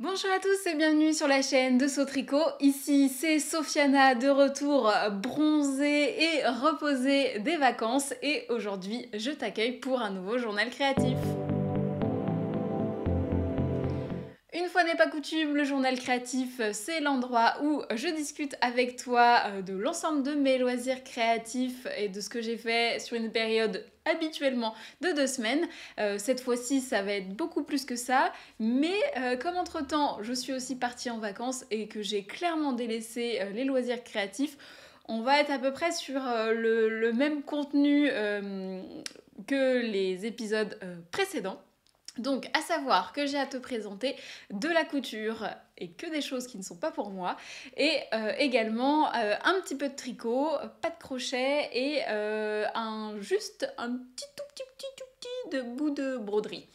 Bonjour à tous et bienvenue sur la chaîne de Sautricot. Ici c'est Sofiana de retour bronzée et reposée des vacances et aujourd'hui je t'accueille pour un nouveau journal créatif. Une fois n'est pas coutume, le journal créatif, c'est l'endroit où je discute avec toi de l'ensemble de mes loisirs créatifs et de ce que j'ai fait sur une période habituellement de 2 semaines. Cette fois-ci, ça va être beaucoup plus que ça, mais comme entre-temps, je suis aussi partie en vacances et que j'ai clairement délaissé les loisirs créatifs, on va être à peu près sur le même contenu que les épisodes précédents. Donc, à savoir que j'ai à te présenter de la couture et que des choses qui ne sont pas pour moi, et également un petit peu de tricot, pas de crochet et juste un tout petit de bout de broderie.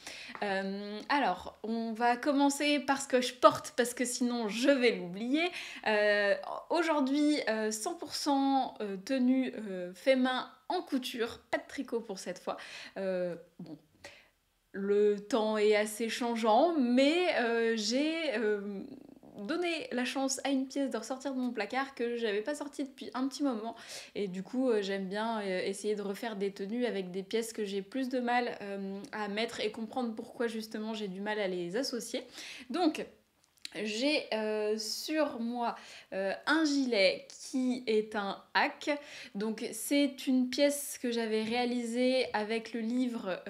Alors, on va commencer par ce que je porte parce que sinon je vais l'oublier. Aujourd'hui, 100% tenue fait main en couture, pas de tricot pour cette fois. Bon, le temps est assez changeant, mais j'ai donné la chance à une pièce de ressortir de mon placard que j'avais pas sortie depuis un petit moment. Et du coup, j'aime bien essayer de refaire des tenues avec des pièces que j'ai plus de mal à mettre et comprendre pourquoi justement j'ai du mal à les associer. Donc, j'ai sur moi un gilet qui est un hack. Donc c'est une pièce que j'avais réalisée avec le livre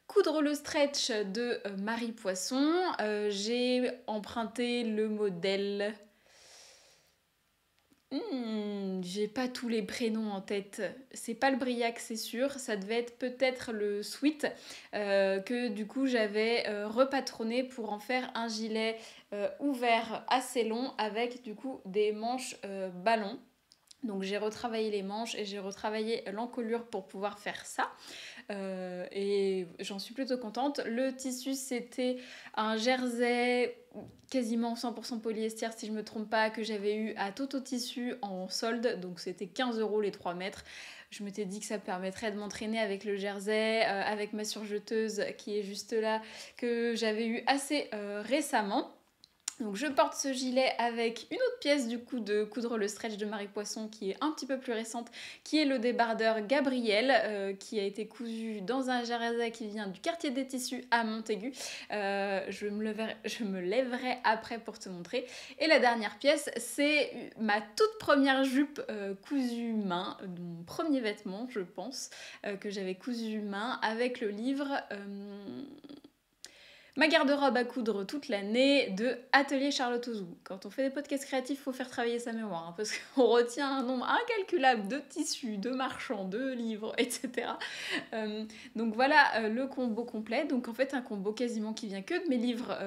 Coudre le stretch de Marie Poisson. J'ai emprunté le modèle. J'ai pas tous les prénoms en tête. C'est pas le Briac, c'est sûr. Ça devait être peut-être le Sweet que du coup j'avais repatronné pour en faire un gilet ouvert assez long avec du coup des manches ballon. Donc j'ai retravaillé les manches et j'ai retravaillé l'encolure pour pouvoir faire ça. Et j'en suis plutôt contente. Le tissu, c'était un jersey quasiment 100% polyester, si je me trompe pas, que j'avais eu à Toto Tissu en solde. Donc c'était 15 € les 3 mètres. Je m'étais dit que ça permettrait de m'entraîner avec le jersey, avec ma surjeteuse qui est juste là, que j'avais eu assez récemment. Donc je porte ce gilet avec une autre pièce du coup de Coudre le stretch de Marie Poisson qui est un petit peu plus récente, qui est le débardeur Gabriel, qui a été cousu dans un jersey qui vient du quartier des tissus à Montaigu. Je me lèverai après pour te montrer. Et la dernière pièce, c'est ma toute première jupe cousue main, mon premier vêtement je pense, que j'avais cousu main avec le livre... Ma garde-robe à coudre toute l'année de Atelier Charlotte Ozou. Quand on fait des podcasts créatifs, il faut faire travailler sa mémoire, hein, parce qu'on retient un nombre incalculable de tissus, de marchands, de livres, etc. Donc voilà le combo complet. Donc en fait un combo quasiment qui vient que de mes livres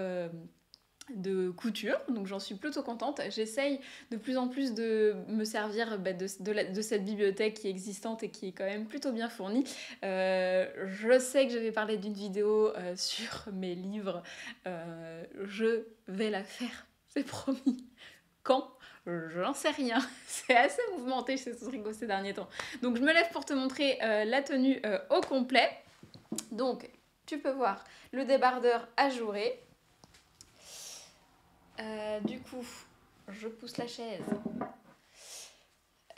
de couture, donc j'en suis plutôt contente. J'essaye de plus en plus de me servir de cette bibliothèque qui est existante et qui est quand même plutôt bien fournie. Je sais que j'avais parlé d'une vidéo sur mes livres, je vais la faire, c'est promis. Quand? J'en sais rien, c'est assez mouvementé chez Sautricot ces derniers temps. Donc je me lève pour te montrer la tenue au complet. Donc tu peux voir le débardeur ajouré. Du coup, je pousse la chaise.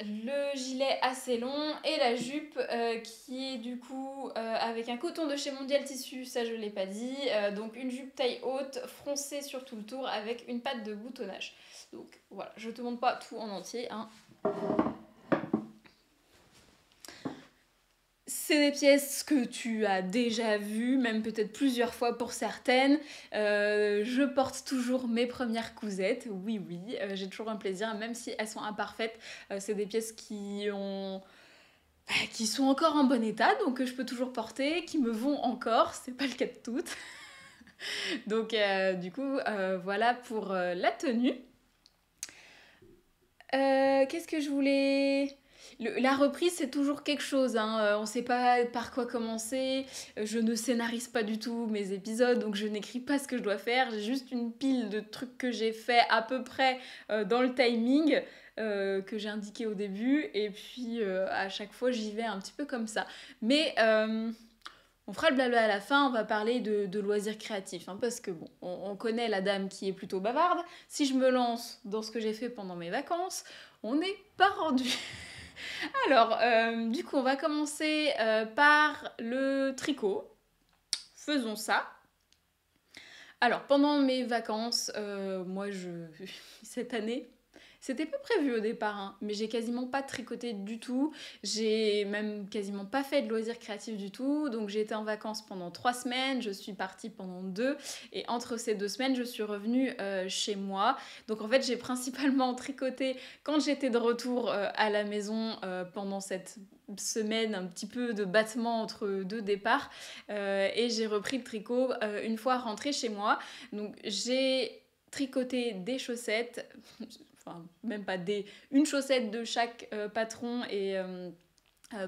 Le gilet assez long et la jupe qui est du coup avec un coton de chez Mondial Tissu, ça je l'ai pas dit. Donc une jupe taille haute, froncée sur tout le tour avec une patte de boutonnage. Donc voilà, je te montre pas tout en entier, hein. C'est des pièces que tu as déjà vues, même peut-être plusieurs fois pour certaines. Je porte toujours mes premières cousettes, oui, j'ai toujours un plaisir, même si elles sont imparfaites. C'est des pièces qui sont encore en bon état, donc que je peux toujours porter, qui me vont encore, c'est pas le cas de toutes. Donc du coup, voilà pour la tenue. Qu'est-ce que je voulais... La reprise, c'est toujours quelque chose, hein. On ne sait pas par quoi commencer. Je ne scénarise pas du tout mes épisodes, donc je n'écris pas ce que je dois faire. J'ai juste une pile de trucs que j'ai fait à peu près dans le timing que j'ai indiqué au début. Et puis à chaque fois, j'y vais un petit peu comme ça. Mais On fera le blabla à la fin, on va parler de loisirs créatifs, hein, parce que bon, on connaît la dame qui est plutôt bavarde. Si je me lance dans ce que j'ai fait pendant mes vacances, on n'est pas rendu. Alors, du coup, on va commencer par le tricot. Faisons ça. Alors, pendant mes vacances, cette année, c'était pas prévu au départ, hein, mais j'ai quasiment pas tricoté du tout. J'ai même quasiment pas fait de loisirs créatifs du tout. Donc j'ai été en vacances pendant 3 semaines, je suis partie pendant 2. Et entre ces 2 semaines, je suis revenue chez moi. Donc en fait, j'ai principalement tricoté quand j'étais de retour à la maison pendant cette semaine, un petit peu de battement entre 2 départs. Et j'ai repris le tricot une fois rentrée chez moi. Donc j'ai tricoté des chaussettes, enfin même pas une chaussette de chaque patron et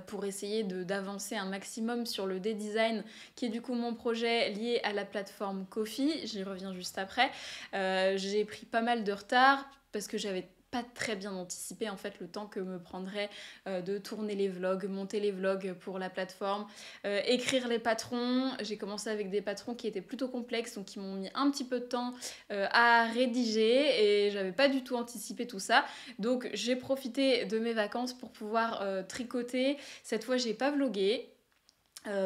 pour essayer d'avancer un maximum sur le design qui est du coup mon projet lié à la plateforme Ko-fi, j'y reviens juste après. J'ai pris pas mal de retard parce que j'avais pas très bien anticipé en fait le temps que me prendrait de tourner les vlogs, monter les vlogs pour la plateforme, écrire les patrons. J'ai commencé avec des patrons qui étaient plutôt complexes, donc qui m'ont mis un petit peu de temps à rédiger et j'avais pas du tout anticipé tout ça. Donc j'ai profité de mes vacances pour pouvoir tricoter. Cette fois j'ai pas vlogué.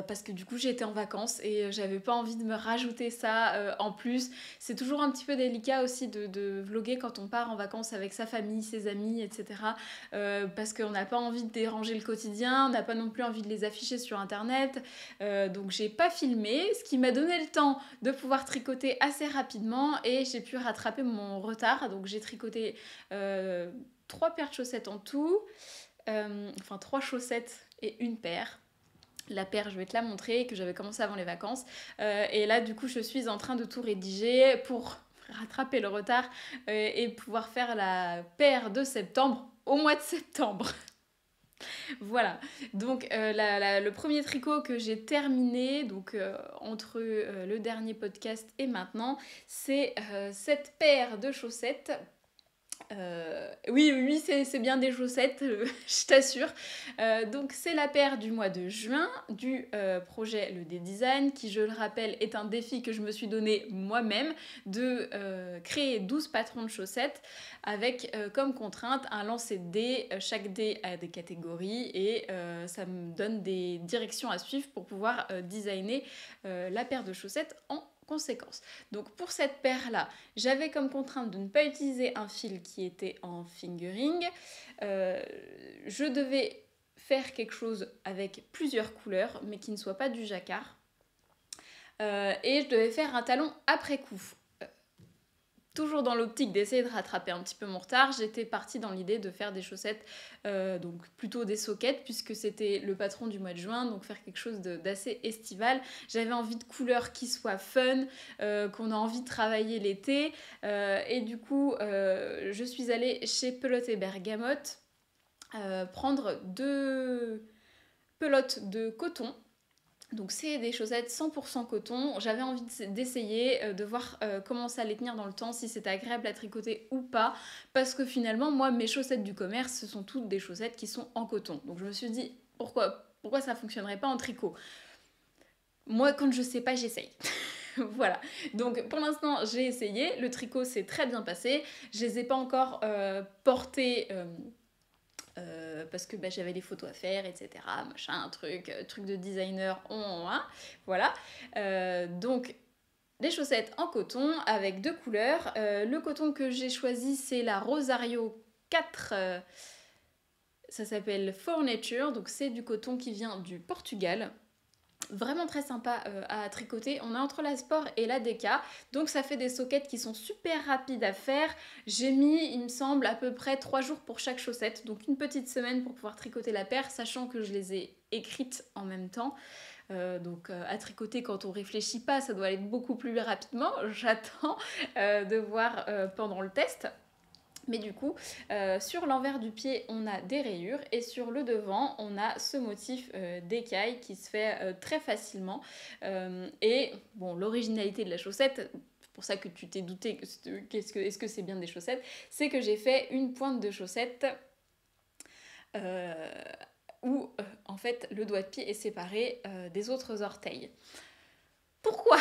Parce que du coup j'étais en vacances et j'avais pas envie de me rajouter ça en plus. C'est toujours un petit peu délicat aussi de vlogger quand on part en vacances avec sa famille, ses amis, etc. Parce qu'on n'a pas envie de déranger le quotidien, on n'a pas non plus envie de les afficher sur internet. Donc j'ai pas filmé, ce qui m'a donné le temps de pouvoir tricoter assez rapidement et j'ai pu rattraper mon retard. Donc j'ai tricoté 3 paires de chaussettes en tout, enfin 3 chaussettes et une paire. La paire, je vais te la montrer, que j'avais commencé avant les vacances. Et là, du coup, je suis en train de tout rédiger pour rattraper le retard et pouvoir faire la paire de septembre au mois de septembre. Voilà, donc le premier tricot que j'ai terminé, donc entre le dernier podcast et maintenant, c'est cette paire de chaussettes. Oui, c'est bien des chaussettes, je t'assure. Donc c'est la paire du mois de juin du projet Le Design, qui je le rappelle est un défi que je me suis donné moi-même de créer 12 patrons de chaussettes avec comme contrainte un lancer de dés. Chaque dé a des catégories et ça me donne des directions à suivre pour pouvoir designer la paire de chaussettes en conséquence. Donc pour cette paire là, j'avais comme contrainte de ne pas utiliser un fil qui était en fingering. Je devais faire quelque chose avec plusieurs couleurs mais qui ne soit pas du jacquard. Et je devais faire un talon après coup. Toujours dans l'optique d'essayer de rattraper un petit peu mon retard, j'étais partie dans l'idée de faire des chaussettes, donc plutôt des soquettes, puisque c'était le patron du mois de juin, donc faire quelque chose d'assez estival. J'avais envie de couleurs qui soient fun, qu'on a envie de travailler l'été, et du coup, je suis allée chez Pelote et Bergamote prendre 2 pelotes de coton. Donc c'est des chaussettes 100% coton. J'avais envie d'essayer, de voir comment ça allait tenir dans le temps, si c'était agréable à tricoter ou pas. Parce que finalement, moi, mes chaussettes du commerce, ce sont toutes des chaussettes qui sont en coton. Donc je me suis dit, pourquoi ça fonctionnerait pas en tricot? Moi, quand je sais pas, j'essaye. Voilà, donc pour l'instant j'ai essayé, le tricot s'est très bien passé, je les ai pas encore portés parce que j'avais des photos à faire, etc. Machin, truc de designer, voilà. Donc, des chaussettes en coton avec 2 couleurs. Le coton que j'ai choisi, c'est la Rosario 4. Ça s'appelle Fornature, donc c'est du coton qui vient du Portugal. Vraiment très sympa à tricoter. On est entre la Sport et la Deka, donc ça fait des soquettes qui sont super rapides à faire. J'ai mis, il me semble, à peu près 3 jours pour chaque chaussette, donc une petite semaine pour pouvoir tricoter la paire, sachant que je les ai écrites en même temps. Donc à tricoter quand on réfléchit pas, ça doit aller beaucoup plus rapidement. J'attends de voir pendant le test. Mais du coup, sur l'envers du pied, on a des rayures et sur le devant, on a ce motif d'écaille qui se fait très facilement. Et bon, l'originalité de la chaussette, c'est pour ça que tu t'es douté, est-ce que c'est bien des chaussettes, c'est que j'ai fait une pointe de chaussette où en fait le doigt de pied est séparé des autres orteils. Pourquoi?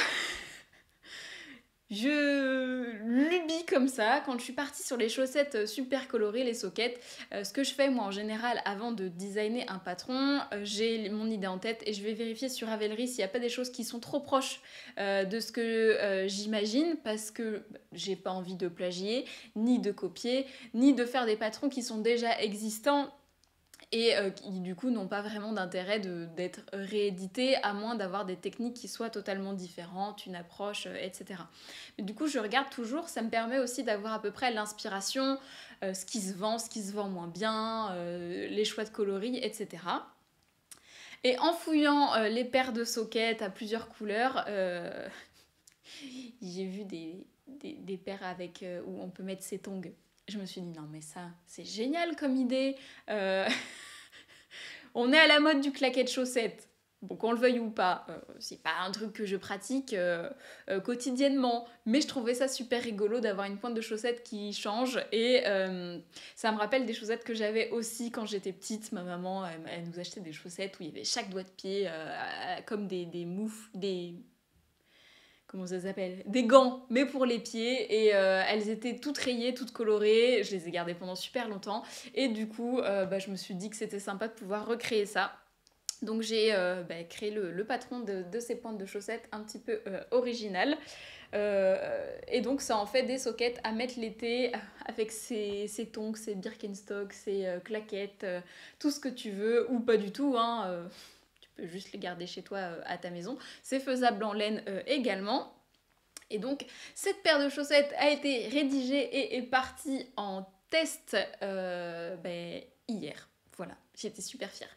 Je lubie comme ça, quand je suis partie sur les chaussettes super colorées, les sockets, ce que je fais moi en général avant de designer un patron, j'ai mon idée en tête et je vais vérifier sur Ravelry s'il n'y a pas des choses qui sont trop proches de ce que j'imagine, parce que j'ai pas envie de plagier, ni de copier, ni de faire des patrons qui sont déjà existants et qui du coup n'ont pas vraiment d'intérêt d'être réédités, à moins d'avoir des techniques qui soient totalement différentes, une approche, etc. Mais du coup je regarde toujours, ça me permet aussi d'avoir à peu près l'inspiration, ce qui se vend moins bien, les choix de coloris, etc. Et en fouillant les paires de sockets à plusieurs couleurs, j'ai vu des paires avec, où on peut mettre ses tongs. Je me suis dit non mais ça c'est génial comme idée. On est à la mode du claquet de chaussettes. Bon, qu'on le veuille ou pas, c'est pas un truc que je pratique quotidiennement, mais je trouvais ça super rigolo d'avoir une pointe de chaussette qui change, et ça me rappelle des chaussettes que j'avais aussi quand j'étais petite. Ma maman, elle nous achetait des chaussettes où il y avait chaque doigt de pied comme des moufles, des... Comment ça s'appelle? Des gants, mais pour les pieds, et elles étaient toutes rayées, toutes colorées. Je les ai gardées pendant super longtemps, et du coup, je me suis dit que c'était sympa de pouvoir recréer ça. Donc j'ai créé le patron de ces pointes de chaussettes un petit peu original. Et donc ça en fait des sockets à mettre l'été avec ses tongs, ses Birkenstock, ses claquettes, tout ce que tu veux, ou pas du tout, hein, tu peux juste les garder chez toi à ta maison. C'est faisable en laine également. Et donc cette paire de chaussettes a été rédigée et est partie en test hier. Voilà, j'étais super fière.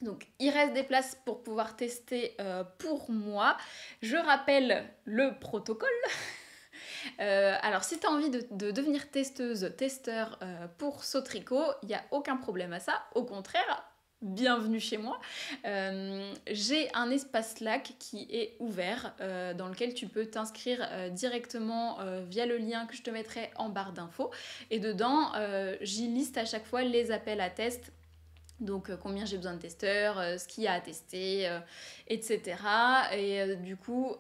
Donc il reste des places pour pouvoir tester pour moi. Je rappelle le protocole. Alors si tu as envie de devenir testeur pour Sautricot, il n'y a aucun problème à ça. Au contraire, bienvenue chez moi. J'ai un espace Slack qui est ouvert dans lequel tu peux t'inscrire directement via le lien que je te mettrai en barre d'infos. Et dedans, j'y liste à chaque fois les appels à test. Donc combien j'ai besoin de testeurs, ce qu'il y a à tester, etc. Et du coup,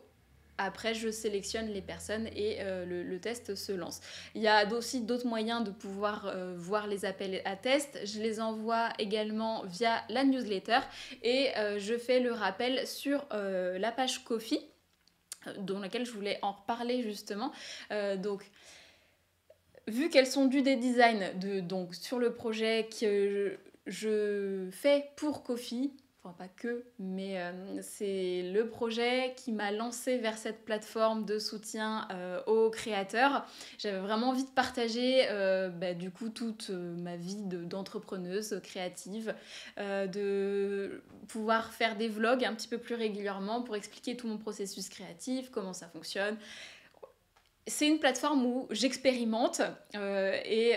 après je sélectionne les personnes et le test se lance. Il y a aussi d'autres moyens de pouvoir voir les appels à test. Je les envoie également via la newsletter, et je fais le rappel sur la page Ko-fi, dans laquelle je voulais en reparler justement. Donc vu qu'elles sont dues des designs donc sur le projet que je fais pour Ko-fi, enfin pas que, mais c'est le projet qui m'a lancé vers cette plateforme de soutien aux créateurs. J'avais vraiment envie de partager du coup toute ma vie d'entrepreneuse créative, de pouvoir faire des vlogs un petit peu plus régulièrement pour expliquer tout mon processus créatif, comment ça fonctionne. C'est une plateforme où j'expérimente et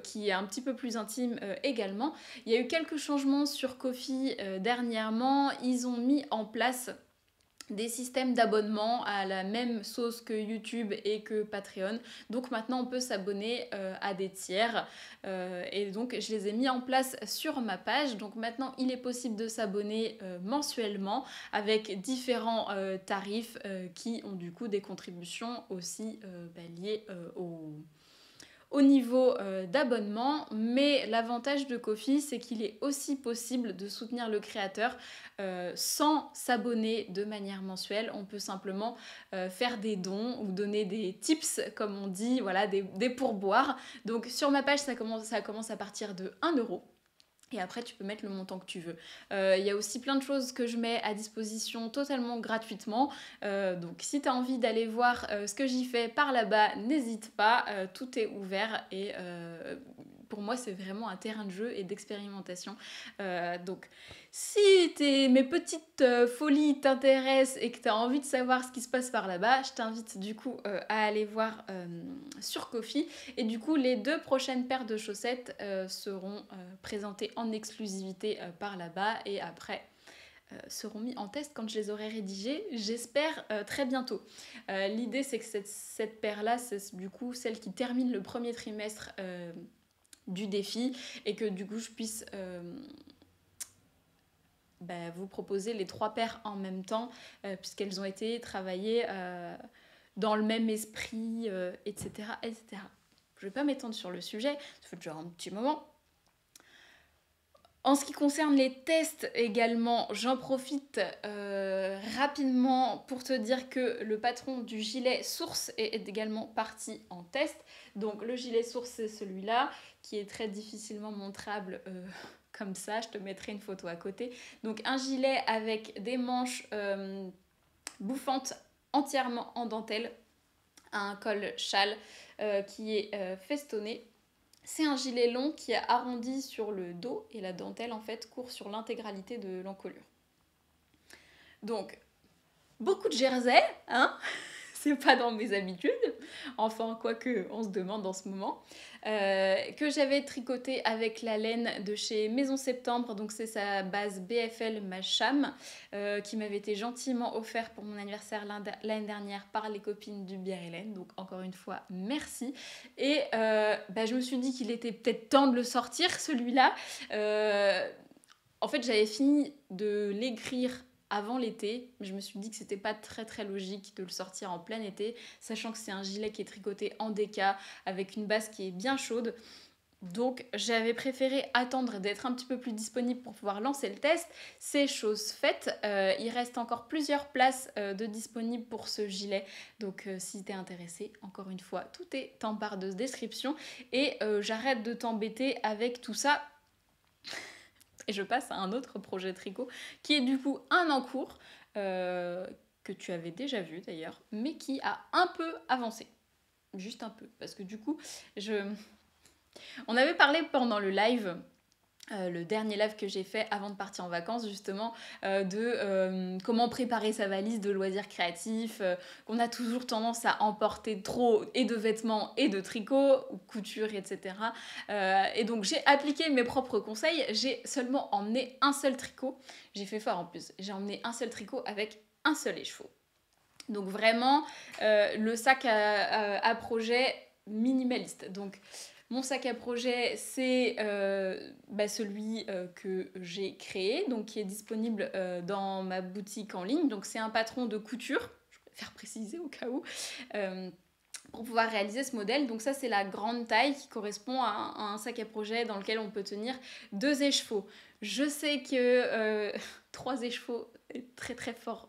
qui est un petit peu plus intime également. Il y a eu quelques changements sur Ko-fi dernièrement. Ils ont mis en place des systèmes d'abonnement à la même sauce que YouTube et que Patreon. Donc maintenant on peut s'abonner à des tiers et donc je les ai mis en place sur ma page. Donc maintenant il est possible de s'abonner mensuellement avec différents tarifs qui ont du coup des contributions aussi liées au niveau d'abonnement. Mais l'avantage de Ko-fi, c'est qu'il est aussi possible de soutenir le créateur sans s'abonner de manière mensuelle. On peut simplement faire des dons ou donner des tips, comme on dit, voilà, des pourboires. Donc sur ma page, ça commence à partir de 1 €. Et après, tu peux mettre le montant que tu veux. Il y a aussi plein de choses que je mets à disposition totalement gratuitement. Donc si tu as envie d'aller voir ce que j'y fais par là-bas, n'hésite pas. Tout est ouvert et pour moi, c'est vraiment un terrain de jeu et d'expérimentation. Donc si mes petites folies t'intéressent et que tu as envie de savoir ce qui se passe par là-bas, je t'invite du coup à aller voir sur Ko-fi. Et du coup, les 2 prochaines paires de chaussettes seront présentées en exclusivité par là-bas, et après seront mis en test quand je les aurai rédigées, j'espère très bientôt. L'idée, c'est que cette paire-là, c'est du coup celle qui termine le premier trimestre du défi, et que du coup je puisse vous proposer les 3 paires en même temps, puisqu'elles ont été travaillées dans le même esprit, etc., etc. Je ne vais pas m'étendre sur le sujet, ça fait déjà un petit moment. En ce qui concerne les tests également, j'en profite rapidement pour te dire que le patron du gilet source est également parti en test. Donc le gilet source, c'est celui-là qui est très difficilement montrable comme ça. Je te mettrai une photo à côté. Donc un gilet avec des manches bouffantes entièrement en dentelle, un col châle qui est festonné. C'est un gilet long qui est arrondi sur le dos et la dentelle en fait court sur l'intégralité de l'encolure. Donc, beaucoup de jersey, hein. C'est pas dans mes habitudes, enfin quoique on se demande en ce moment, que j'avais tricoté avec la laine de chez Maison Septembre, donc c'est sa base BFL Macham, qui m'avait été gentiment offert pour mon anniversaire l'année dernière par les copines du Bière Hélène, donc encore une fois merci. Et je me suis dit qu'il était peut-être temps de le sortir celui-là. En fait j'avais fini de l'écrire avant l'été, mais je me suis dit que c'était pas très très logique de le sortir en plein été, sachant que c'est un gilet qui est tricoté en déca avec une base qui est bien chaude. Donc j'avais préféré attendre d'être un petit peu plus disponible pour pouvoir lancer le test. C'est chose faite. Il reste encore plusieurs places de disponibles pour ce gilet. Donc si t'es intéressé, encore une fois, tout est en barre de description. Et j'arrête de t'embêter avec tout ça. Et je passe à un autre projet tricot qui est du coup un en cours, que tu avais déjà vu d'ailleurs, mais qui a un peu avancé. Juste un peu, parce que du coup, on avait parlé pendant le live, le dernier live que j'ai fait avant de partir en vacances justement, de comment préparer sa valise de loisirs créatifs, qu'on a toujours tendance à emporter trop et de vêtements et de tricots, ou couture, etc. Et donc j'ai appliqué mes propres conseils, j'ai seulement emmené un seul tricot, j'ai fait fort en plus, j'ai emmené un seul tricot avec un seul écheveau. Donc vraiment le sac à projet minimaliste. Donc mon sac à projet, c'est celui que j'ai créé, donc qui est disponible dans ma boutique en ligne. Donc c'est un patron de couture, je préfère préciser au cas où, pour pouvoir réaliser ce modèle. Donc ça, c'est la grande taille qui correspond à un sac à projet dans lequel on peut tenir 2 écheveaux. Je sais que 3 écheveaux est très très fort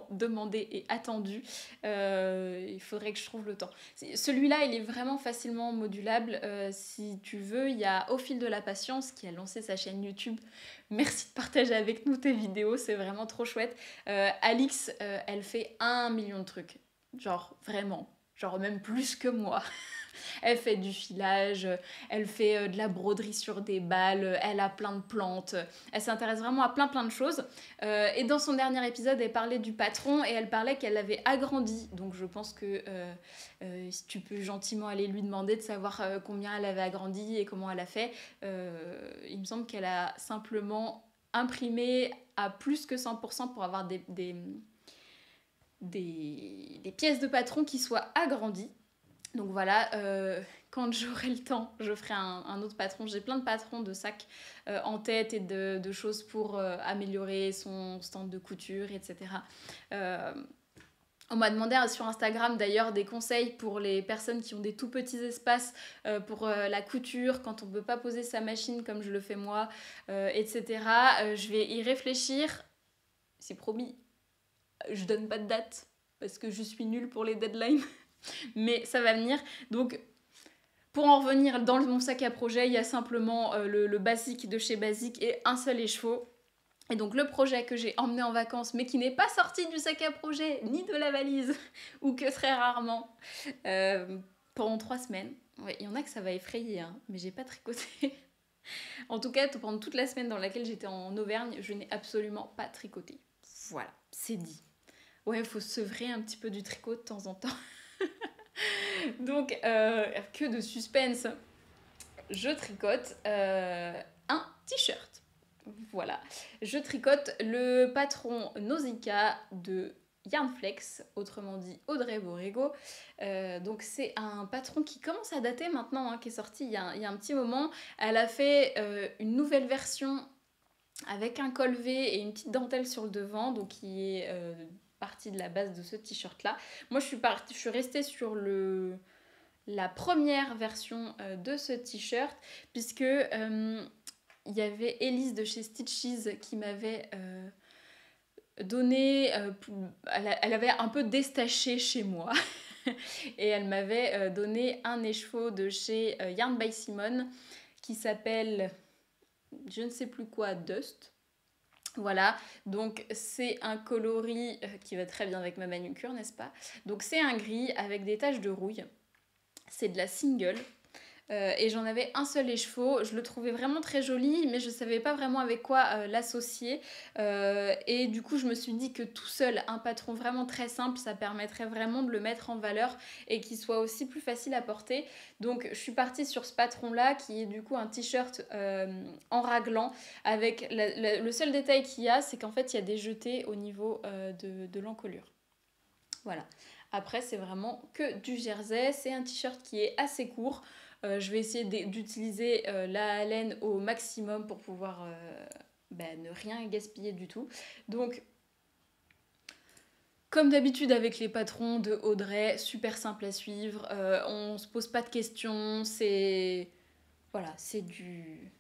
demandé et attendu. Il faudrait que je trouve le temps. Celui-là, il est vraiment facilement modulable. Si tu veux, il y a Au fil de la patience qui a lancé sa chaîne YouTube. Merci de partager avec nous tes vidéos, c'est vraiment trop chouette. Alix, elle fait 1 million de trucs. Genre, vraiment. Genre même plus que moi. Elle fait du filage, elle fait de la broderie sur des balles, elle a plein de plantes, elle s'intéresse vraiment à plein de choses. Et dans son dernier épisode, elle parlait du patron et elle parlait qu'elle avait agrandi. Donc je pense que si tu peux gentiment aller lui demander de savoir combien elle avait agrandi et comment elle a fait, il me semble qu'elle a simplement imprimé à plus que 100% pour avoir des pièces de patron qui soient agrandies. Donc voilà, quand j'aurai le temps, je ferai un autre patron. J'ai plein de patrons de sacs en tête et de choses pour améliorer son stand de couture, etc. On m'a demandé sur Instagram d'ailleurs des conseils pour les personnes qui ont des tout petits espaces pour la couture, quand on ne peut pas poser sa machine comme je le fais moi, etc. Je vais y réfléchir, c'est promis. Je donne pas de date parce que je suis nulle pour les deadlines. Mais ça va venir. Donc, pour en revenir dans mon sac à projet, il y a simplement le basique de chez Basique et un seul écheveau. Et donc, le projet que j'ai emmené en vacances, mais qui n'est pas sorti du sac à projet, ni de la valise, ou que très rarement, pendant 3 semaines. Ouais, il y en a que ça va effrayer, hein, mais j'ai pas tricoté. En tout cas, pendant toute la semaine dans laquelle j'étais en Auvergne, je n'ai absolument pas tricoté. Voilà, c'est dit. Ouais, il faut sevrer un petit peu du tricot de temps en temps. Donc, que de suspense. Je tricote un t-shirt. Voilà. Je tricote le patron Nausicaa de Yarnflex, autrement dit Audrey Borrego. Donc c'est un patron qui commence à dater maintenant, hein, qui est sorti il y a un petit moment. Elle a fait une nouvelle version avec un col V et une petite dentelle sur le devant, donc qui est partie de la base de ce t-shirt là. Moi je suis restée sur la première version de ce t-shirt, puisque il y avait Elise de chez Stitches qui m'avait donné, elle avait un peu déstaché chez moi et elle m'avait donné un écheveau de chez Yarn by Simone qui s'appelle je ne sais plus quoi, Dust. Voilà, donc c'est un coloris qui va très bien avec ma manucure, n'est-ce pas? Donc c'est un gris avec des taches de rouille. C'est de la single. Et j'en avais un seul écheveau, je le trouvais vraiment très joli, mais je savais pas vraiment avec quoi l'associer. Et du coup, je me suis dit que tout seul, un patron vraiment très simple, ça permettrait vraiment de le mettre en valeur et qu'il soit aussi plus facile à porter. Donc, je suis partie sur ce patron-là, qui est du coup un t-shirt en raglan, avec le seul détail qu'il y a, c'est qu'en fait, il y a des jetés au niveau de l'encolure. Voilà. Après, c'est vraiment que du jersey. C'est un t-shirt qui est assez court. Je vais essayer d'utiliser la laine au maximum pour pouvoir ne rien gaspiller du tout. Donc, comme d'habitude avec les patrons de Audrey, super simple à suivre. On se pose pas de questions. Voilà, c'est du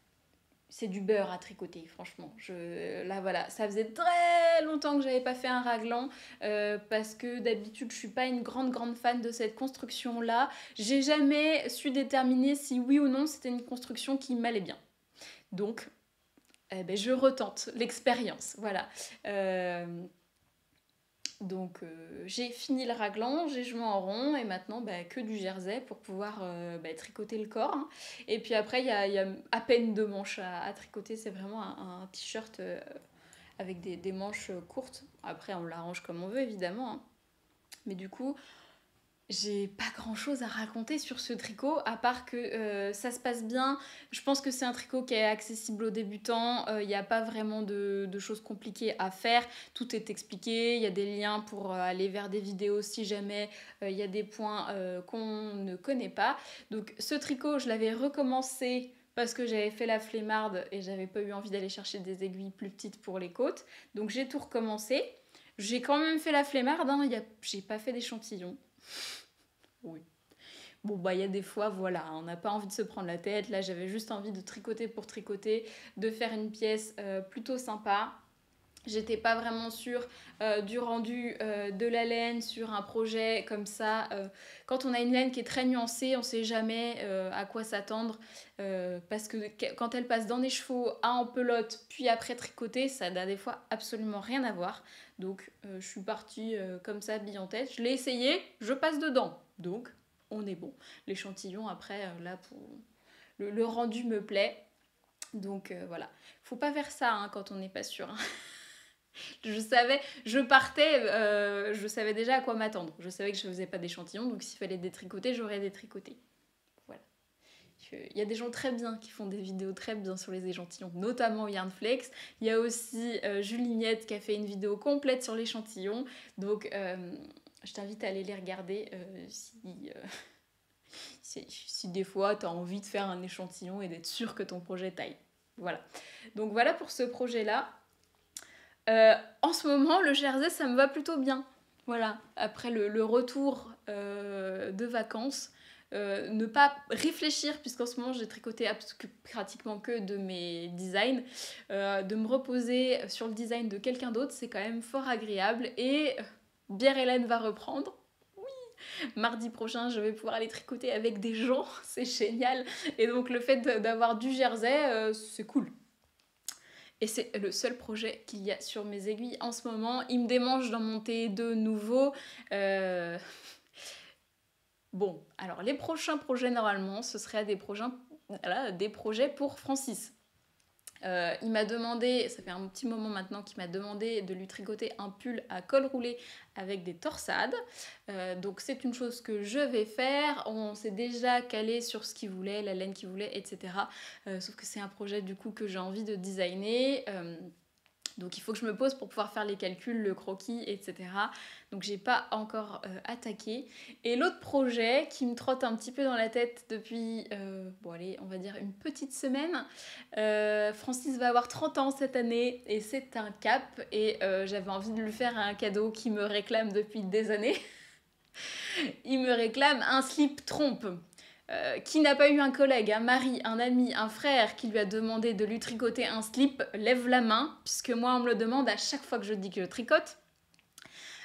beurre à tricoter, franchement. Là, voilà, ça faisait très longtemps que j'avais pas fait un raglan parce que d'habitude, je suis pas une grande fan de cette construction-là. J'ai jamais su déterminer si oui ou non c'était une construction qui m'allait bien. Donc, je retente l'expérience, voilà. Donc j'ai fini le raglan, j'ai joué en rond et maintenant que du jersey pour pouvoir tricoter le corps. Hein. Et puis après il y a à peine 2 manches à tricoter, c'est vraiment un t-shirt avec des manches courtes. Après on l'arrange comme on veut évidemment. Hein. Mais du coup j'ai pas grand chose à raconter sur ce tricot, à part que ça se passe bien. Je pense que c'est un tricot qui est accessible aux débutants. Il n'y a pas vraiment de choses compliquées à faire. Tout est expliqué. Il y a des liens pour aller vers des vidéos si jamais il y a des points qu'on ne connaît pas. Donc ce tricot, je l'avais recommencé parce que j'avais fait la flemmarde et j'avais pas eu envie d'aller chercher des aiguilles plus petites pour les côtes. Donc j'ai tout recommencé. J'ai quand même fait la flemmarde, hein. J'ai pas fait d'échantillon. Oui. Bon, il y a des fois, voilà, on n'a pas envie de se prendre la tête. Là, j'avais juste envie de tricoter pour tricoter, de faire une pièce plutôt sympa. J'étais pas vraiment sûre du rendu de la laine sur un projet comme ça. Quand on a une laine qui est très nuancée, on sait jamais à quoi s'attendre. Parce que quand elle passe dans des chevaux à en pelote, puis après tricoter, ça n'a des fois absolument rien à voir. Donc je suis partie comme ça, bille en tête. Je l'ai essayé, je passe dedans. Donc on est bon. L'échantillon après, là, pour le rendu me plaît. Donc voilà. Faut pas faire ça hein, quand on n'est pas sûr. Hein. Je partais, je savais déjà à quoi m'attendre. Je savais que je faisais pas d'échantillon, donc s'il fallait détricoter, j'aurais détricoté. Voilà. Il y a des gens très bien qui font des vidéos très bien sur les échantillons, notamment Yarnflex. Il y a aussi Julie Miette qui a fait une vidéo complète sur l'échantillon. Donc je t'invite à aller les regarder si des fois tu as envie de faire un échantillon et d'être sûr que ton projet taille. Voilà. Donc voilà pour ce projet-là. En ce moment, le jersey, ça me va plutôt bien. Voilà, après le retour de vacances, ne pas réfléchir, puisqu'en ce moment j'ai tricoté pratiquement que de mes designs, de me reposer sur le design de quelqu'un d'autre, c'est quand même fort agréable. Et Bière Hélène va reprendre. Oui, mardi prochain, je vais pouvoir aller tricoter avec des gens, c'est génial. Et donc le fait d'avoir du jersey, c'est cool. Et c'est le seul projet qu'il y a sur mes aiguilles en ce moment. Il me démange d'en monter de nouveaux. Bon, alors les prochains projets normalement, ce seraient des projets pour Francis. Il m'a demandé, ça fait un petit moment maintenant qu'il m'a demandé de lui tricoter un pull à col roulé avec des torsades. Donc c'est une chose que je vais faire. On s'est déjà calé sur ce qu'il voulait, la laine qu'il voulait, etc. Sauf que c'est un projet du coup que j'ai envie de designer. Donc il faut que je me pose pour pouvoir faire les calculs, le croquis, etc. Donc j'ai pas encore attaqué. Et l'autre projet qui me trotte un petit peu dans la tête depuis, bon allez, on va dire une petite semaine. Francis va avoir 30 ans cette année et c'est un cap. Et j'avais envie de lui faire un cadeau qui me réclame depuis des années. Il me réclame un slip trompe. Qui n'a pas eu un collègue, un mari, un ami, un frère qui lui a demandé de lui tricoter un slip, lève la main, puisque moi on me le demande à chaque fois que je dis que je tricote.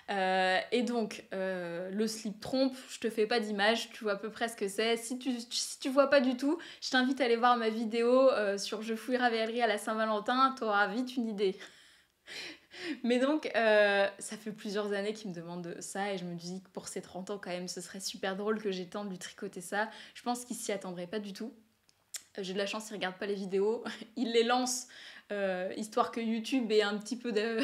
Et donc, le slip trompe, je te fais pas d'image, tu vois à peu près ce que c'est. Si tu vois pas du tout, je t'invite à aller voir ma vidéo sur Je fouille Ravellerie à la Saint-Valentin, t'auras vite une idée. Mais donc, ça fait plusieurs années qu'il me demande ça et je me dis que pour ses 30 ans, quand même, ce serait super drôle que j'ai le temps de lui tricoter ça. Je pense qu'il s'y attendrait pas du tout. J'ai de la chance, il regarde pas les vidéos. Il les lance, histoire que YouTube ait un petit peu de...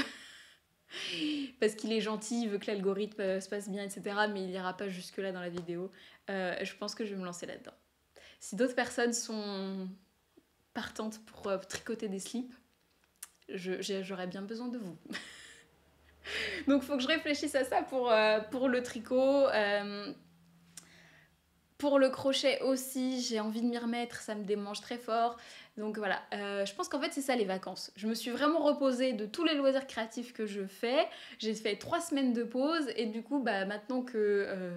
Parce qu'il est gentil, il veut que l'algorithme se passe bien, etc. Mais il ira pas jusque-là dans la vidéo. Je pense que je vais me lancer là-dedans. Si d'autres personnes sont partantes pour tricoter des slips, j'aurais bien besoin de vous. Donc, il faut que je réfléchisse à ça pour le tricot. Pour le crochet aussi, j'ai envie de m'y remettre, ça me démange très fort. Donc voilà, je pense qu'en fait c'est ça les vacances. Je me suis vraiment reposée de tous les loisirs créatifs que je fais. J'ai fait 3 semaines de pause et du coup, maintenant que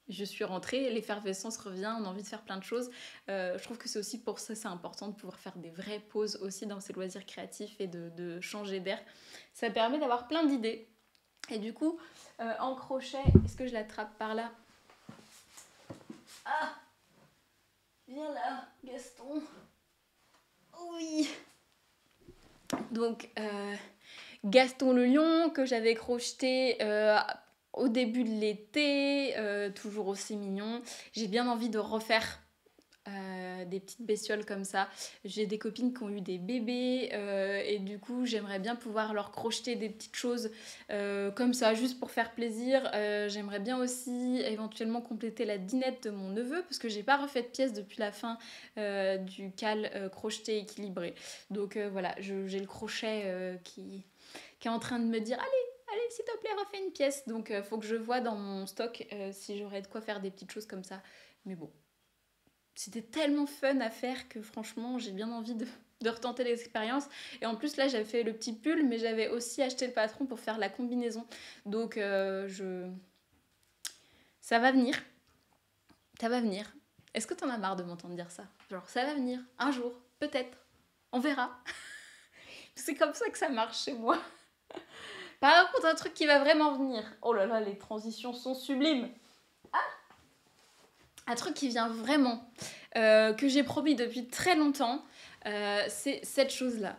je suis rentrée, l'effervescence revient, on a envie de faire plein de choses. Je trouve que c'est aussi pour ça, c'est important de pouvoir faire des vraies pauses aussi dans ces loisirs créatifs et de changer d'air. Ça permet d'avoir plein d'idées. Et du coup, en crochet, est-ce que je l'attrape par là? Ah, viens là, Gaston. Oui. Donc, Gaston le lion que j'avais crocheté au début de l'été, toujours aussi mignon. J'ai bien envie de refaire des petites bestioles comme ça. J'ai des copines qui ont eu des bébés et du coup j'aimerais bien pouvoir leur crocheter des petites choses comme ça juste pour faire plaisir. J'aimerais bien aussi éventuellement compléter la dinette de mon neveu parce que j'ai pas refait de pièces depuis la fin du cal crocheté équilibré. Donc voilà, j'ai le crochet qui est en train de me dire allez s'il te plaît refais une pièce. Donc faut que je vois dans mon stock si j'aurais de quoi faire des petites choses comme ça. Mais bon, c'était tellement fun à faire que franchement j'ai bien envie de retenter l'expérience. Et en plus là j'avais fait le petit pull mais j'avais aussi acheté le patron pour faire la combinaison. Donc ça va venir. Ça va venir. Est-ce que t'en as marre de m'entendre dire ça? Genre ça va venir, un jour, peut-être. On verra. C'est comme ça que ça marche chez moi. Par contre un truc qui va vraiment venir. Oh là là, les transitions sont sublimes. Un truc qui vient vraiment, que j'ai promis depuis très longtemps, c'est cette chose-là.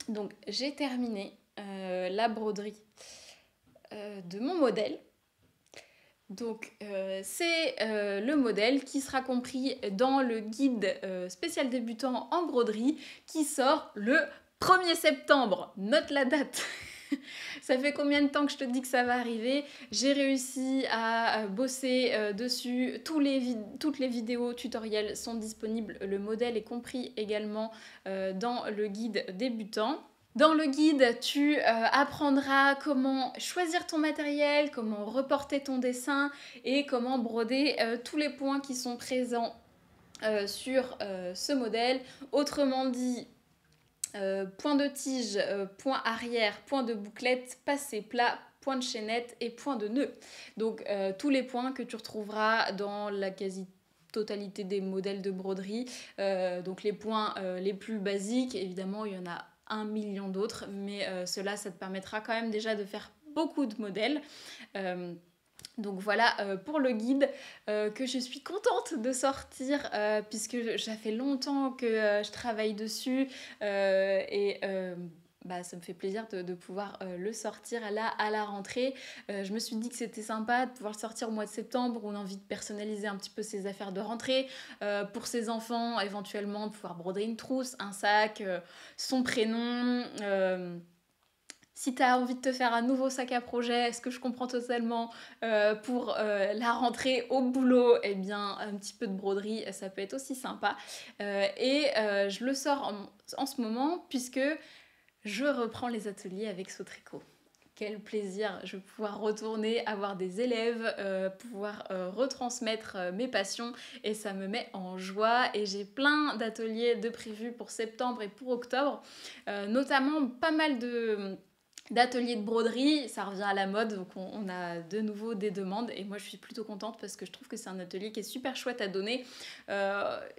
Donc j'ai terminé la broderie de mon modèle. Donc c'est le modèle qui sera compris dans le guide spécial débutant en broderie qui sort le 1er septembre. Note la date. Ça fait combien de temps que je te dis que ça va arriver? J'ai réussi à bosser dessus. Toutes les vidéos tutoriels sont disponibles. Le modèle est compris également dans le guide débutant. Dans le guide, tu apprendras comment choisir ton matériel, comment reporter ton dessin et comment broder tous les points qui sont présents sur ce modèle. Autrement dit, point de tige, point arrière, point de bouclette, passé plat, point de chaînette et point de nœud. Donc tous les points que tu retrouveras dans la quasi-totalité des modèles de broderie. Donc les points les plus basiques, évidemment il y en a 1 million d'autres, mais cela, ça te permettra quand même déjà de faire beaucoup de modèles. Donc voilà pour le guide que je suis contente de sortir puisque ça fait longtemps que je travaille dessus et ça me fait plaisir de pouvoir le sortir là à la rentrée. Je me suis dit que c'était sympa de pouvoir le sortir au mois de septembre où on a envie de personnaliser un petit peu ses affaires de rentrée. Pour ses enfants, éventuellement de pouvoir broder une trousse, un sac, son prénom... Si tu as envie de te faire un nouveau sac à projet, ce que je comprends totalement, pour la rentrée au boulot, eh bien un petit peu de broderie, ça peut être aussi sympa. Je le sors en ce moment puisque Je reprends les ateliers avec Sotricot. Quel plaisir, je vais pouvoir retourner, avoir des élèves, pouvoir retransmettre mes passions et ça me met en joie et j'ai plein d'ateliers de prévus pour septembre et pour octobre, notamment pas mal d'ateliers de broderie, ça revient à la mode, donc on a de nouveau des demandes et moi je suis plutôt contente parce que je trouve que c'est un atelier qui est super chouette à donner.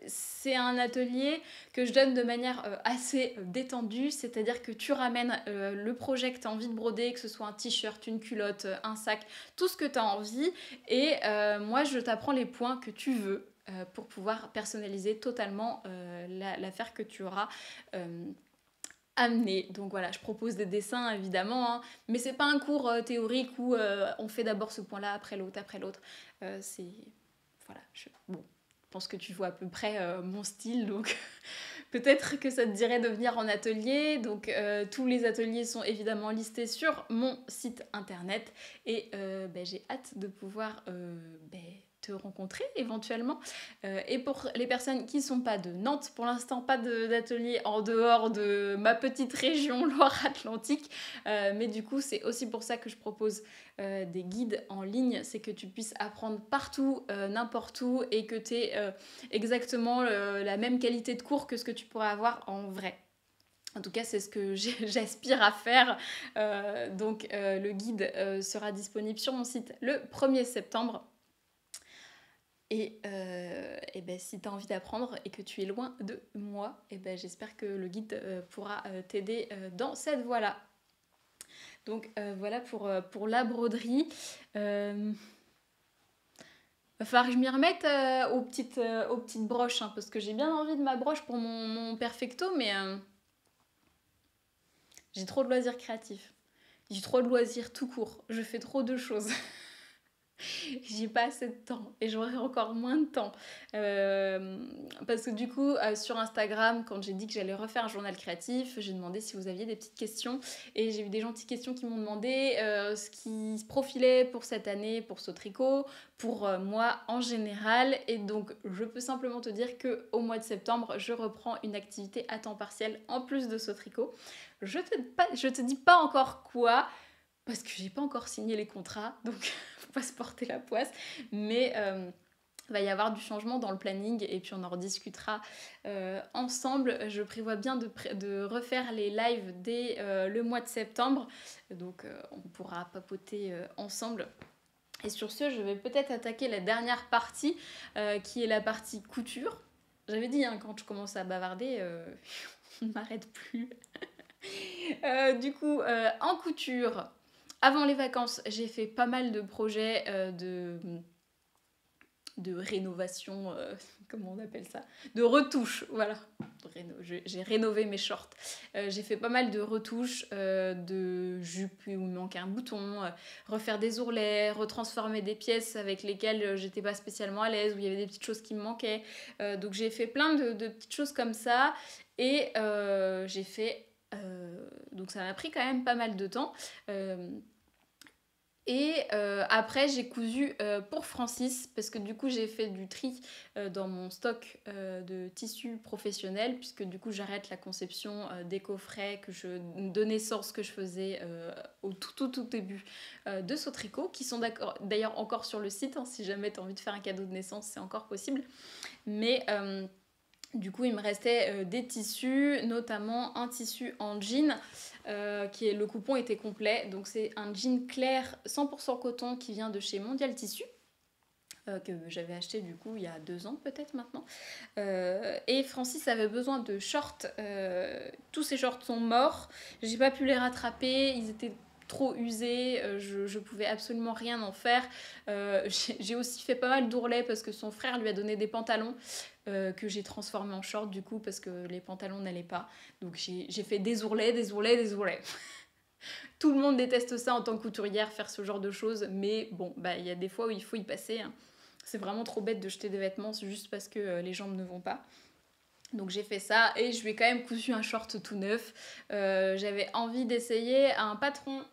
C'est un atelier que je donne de manière assez détendue, c'est-à-dire que tu ramènes le projet que tu as envie de broder, que ce soit un t-shirt, une culotte, un sac, tout ce que tu as envie et moi je t'apprends les points que tu veux pour pouvoir personnaliser totalement l'affaire que tu auras amener. Donc voilà, je propose des dessins évidemment, hein, mais c'est pas un cours théorique où on fait d'abord ce point-là après l'autre, après l'autre. C'est voilà, bon, je pense que tu vois à peu près mon style, donc peut-être que ça te dirait de venir en atelier. Donc tous les ateliers sont évidemment listés sur mon site internet et j'ai hâte de pouvoir te rencontrer éventuellement. Et pour les personnes qui ne sont pas de Nantes, pour l'instant pas d'atelier en dehors de ma petite région Loire-Atlantique, mais du coup c'est aussi pour ça que je propose des guides en ligne, c'est que tu puisses apprendre partout, n'importe où et que tu aies exactement la même qualité de cours que ce que tu pourrais avoir en vrai. En tout cas, c'est ce que j'aspire à faire. Donc, le guide sera disponible sur mon site le 1er septembre. Et si tu as envie d'apprendre et que tu es loin de moi, j'espère que le guide pourra t'aider dans cette voie-là. Donc voilà pour la broderie. Va falloir que je m'y remette aux petites broches, hein, parce que j'ai bien envie de ma broche pour mon perfecto, mais j'ai trop de loisirs créatifs. J'ai trop de loisirs tout court. Je fais trop de choses. J'ai pas assez de temps et j'aurai encore moins de temps. Parce que du coup, sur Instagram, quand j'ai dit que j'allais refaire un journal créatif, j'ai demandé si vous aviez des petites questions et j'ai eu des gentilles questions qui m'ont demandé ce qui se profilait pour cette année, pour Sotricot, pour moi en général. Et donc, je peux simplement te dire qu'au mois de septembre, je reprends une activité à temps partiel en plus de Sotricot. Je te dis pas encore quoi, parce que j'ai pas encore signé les contrats, donc faut pas se porter la poisse, mais va y avoir du changement dans le planning et puis on en rediscutera ensemble. Je prévois bien de refaire les lives dès le mois de septembre, donc on pourra papoter ensemble. Et sur ce, je vais peut-être attaquer la dernière partie qui est la partie couture. J'avais dit hein, quand je commence à bavarder, on ne m'arrête plus. Du coup, en couture, avant les vacances, j'ai fait pas mal de projets de rénovation, comment on appelle ça, de retouches, voilà. J'ai rénové mes shorts. J'ai fait pas mal de retouches, de jupes où il me manquait un bouton, refaire des ourlets, retransformer des pièces avec lesquelles j'étais pas spécialement à l'aise, où il y avait des petites choses qui me manquaient. Donc j'ai fait plein de petites choses comme ça et j'ai fait... donc ça m'a pris quand même pas mal de temps. Et après, j'ai cousu pour Francis, parce que du coup, j'ai fait du tri dans mon stock de tissus professionnels, puisque du coup, j'arrête la conception des coffrets de naissance que je faisais au tout début de Sotricot, qui sont d'ailleurs encore sur le site, hein, si jamais tu as envie de faire un cadeau de naissance, c'est encore possible. Mais... du coup, il me restait des tissus, notamment un tissu en jean, le coupon était complet. Donc c'est un jean clair 100% coton qui vient de chez Mondial Tissu, que j'avais acheté du coup il y a 2 ans peut-être maintenant. Et Francis avait besoin de shorts. Tous ces shorts sont morts. J'ai pas pu les rattraper. Ils étaient trop usés, je pouvais absolument rien en faire. J'ai aussi fait pas mal d'ourlets parce que son frère lui a donné des pantalons que j'ai transformés en shorts du coup parce que les pantalons n'allaient pas. Donc j'ai fait des ourlets. Tout le monde déteste ça en tant que couturière, faire ce genre de choses, mais bon, il y a des fois où il faut y passer. Hein. C'est vraiment trop bête de jeter des vêtements juste parce que les jambes ne vont pas. Donc j'ai fait ça et je lui ai quand même cousu un short tout neuf. J'avais envie d'essayer un patron.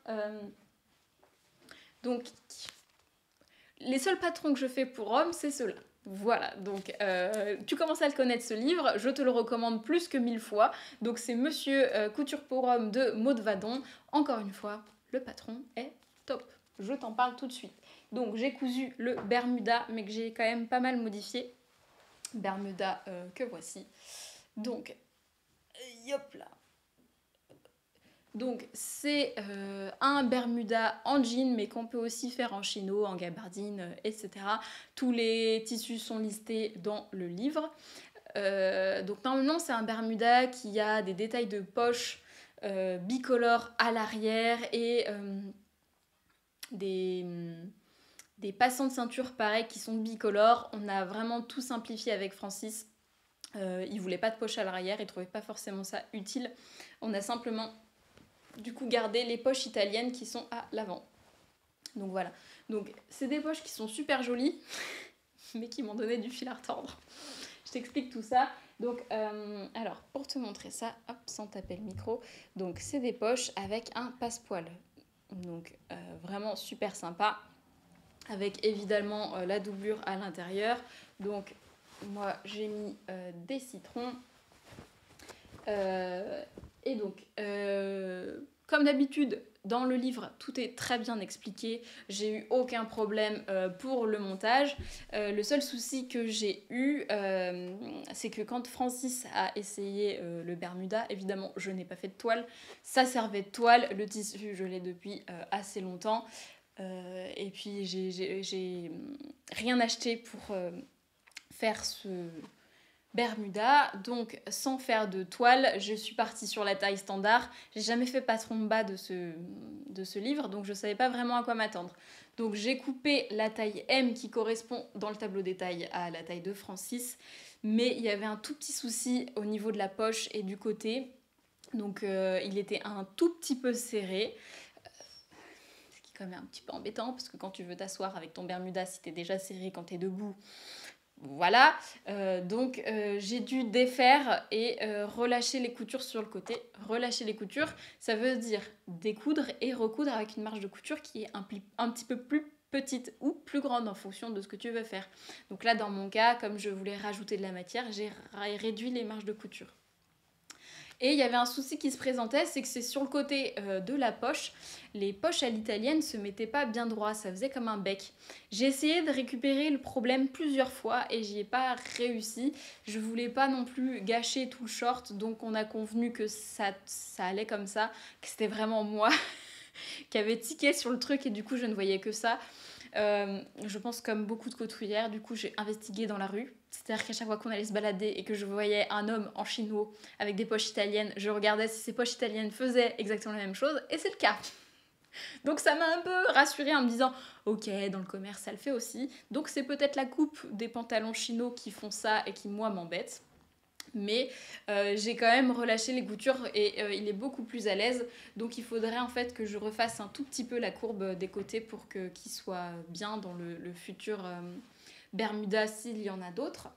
Donc les seuls patrons que je fais pour hommes, c'est ceux-là. Voilà, donc tu commences à le connaître ce livre, je te le recommande plus que 1000 fois. Donc c'est Monsieur Couture pour Homme de Maud Vadon. Encore une fois, le patron est top. Je t'en parle tout de suite. Donc j'ai cousu le Bermuda, mais que j'ai quand même pas mal modifié. Bermuda que voici. Donc, hop là. Donc c'est un Bermuda en jean, mais qu'on peut aussi faire en chino, en gabardine, etc. Tous les tissus sont listés dans le livre. Donc normalement c'est un Bermuda qui a des détails de poche bicolores à l'arrière et des passants de ceinture pareil qui sont bicolores. On a vraiment tout simplifié avec Francis. Il voulait pas de poche à l'arrière, il trouvait pas forcément ça utile. On a simplement du coup gardé les poches italiennes qui sont à l'avant. Donc voilà. Donc c'est des poches qui sont super jolies, mais qui m'ont donné du fil à retordre. Je t'explique tout ça. Donc, alors, pour te montrer ça, hop, sans taper le micro. Donc, c'est des poches avec un passepoil. Donc, vraiment super sympa. Avec évidemment la doublure à l'intérieur. Donc, moi, j'ai mis des citrons. Et donc, comme d'habitude, dans le livre, tout est très bien expliqué. J'ai eu aucun problème pour le montage. Le seul souci que j'ai eu, c'est que quand Francis a essayé le Bermuda, évidemment, je n'ai pas fait de toile. Ça servait de toile. Le tissu, je l'ai depuis assez longtemps. Et puis, j'ai rien acheté pour faire ce Bermuda, donc sans faire de toile, je suis partie sur la taille standard. J'ai jamais fait patron bas de ce livre, donc je savais pas vraiment à quoi m'attendre. Donc j'ai coupé la taille M qui correspond dans le tableau des tailles à la taille de Francis, mais il y avait un tout petit souci au niveau de la poche et du côté, donc il était un tout petit peu serré. Ce qui est quand même un petit peu embêtant, parce que quand tu veux t'asseoir avec ton Bermuda, si t'es déjà serré quand t'es debout, voilà, donc j'ai dû défaire et relâcher les coutures sur le côté. Relâcher les coutures, ça veut dire découdre et recoudre avec une marge de couture qui est un petit peu plus petite ou plus grande en fonction de ce que tu veux faire. Donc là, dans mon cas, comme je voulais rajouter de la matière, j'ai réduit les marges de couture. Et il y avait un souci qui se présentait, c'est que c'est sur le côté de la poche, les poches à l'italienne se mettaient pas bien droit, ça faisait comme un bec. J'ai essayé de récupérer le problème plusieurs fois et j'y ai pas réussi. Je voulais pas non plus gâcher tout le short, donc on a convenu que ça allait comme ça, que c'était vraiment moi qui avait tiqué sur le truc et du coup je ne voyais que ça. Je pense comme beaucoup de couturières, du coup j'ai investigué dans la rue. C'est-à-dire qu'à chaque fois qu'on allait se balader et que je voyais un homme en chino avec des poches italiennes, je regardais si ces poches italiennes faisaient exactement la même chose, et c'est le cas. Donc ça m'a un peu rassurée en me disant ok, dans le commerce ça le fait aussi, donc c'est peut-être la coupe des pantalons chino qui font ça et qui moi m'embête. Mais j'ai quand même relâché les coutures et il est beaucoup plus à l'aise, donc il faudrait en fait que je refasse un tout petit peu la courbe des côtés pour qu'il soit bien dans le futur Bermuda s'il y en a d'autres.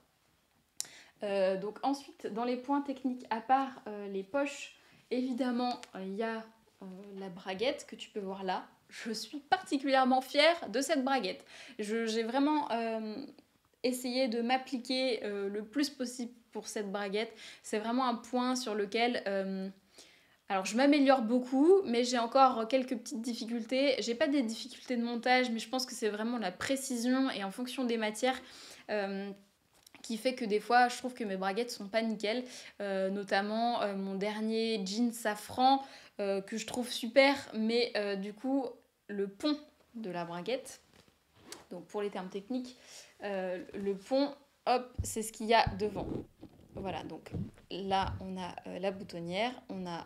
Donc ensuite, dans les points techniques, à part les poches, évidemment il y a la braguette que tu peux voir là. Je suis particulièrement fière de cette braguette. J'ai vraiment essayé de m'appliquer le plus possible pour cette braguette. C'est vraiment un point sur lequel alors je m'améliore beaucoup, mais j'ai encore quelques petites difficultés. J'ai pas des difficultés de montage, mais je pense que c'est vraiment la précision et en fonction des matières qui fait que des fois je trouve que mes braguettes sont pas nickel. Notamment mon dernier jean safran que je trouve super, mais du coup le pont de la braguette, donc pour les termes techniques, le pont, hop, c'est ce qu'il y a devant. Voilà, donc là on a la boutonnière, on a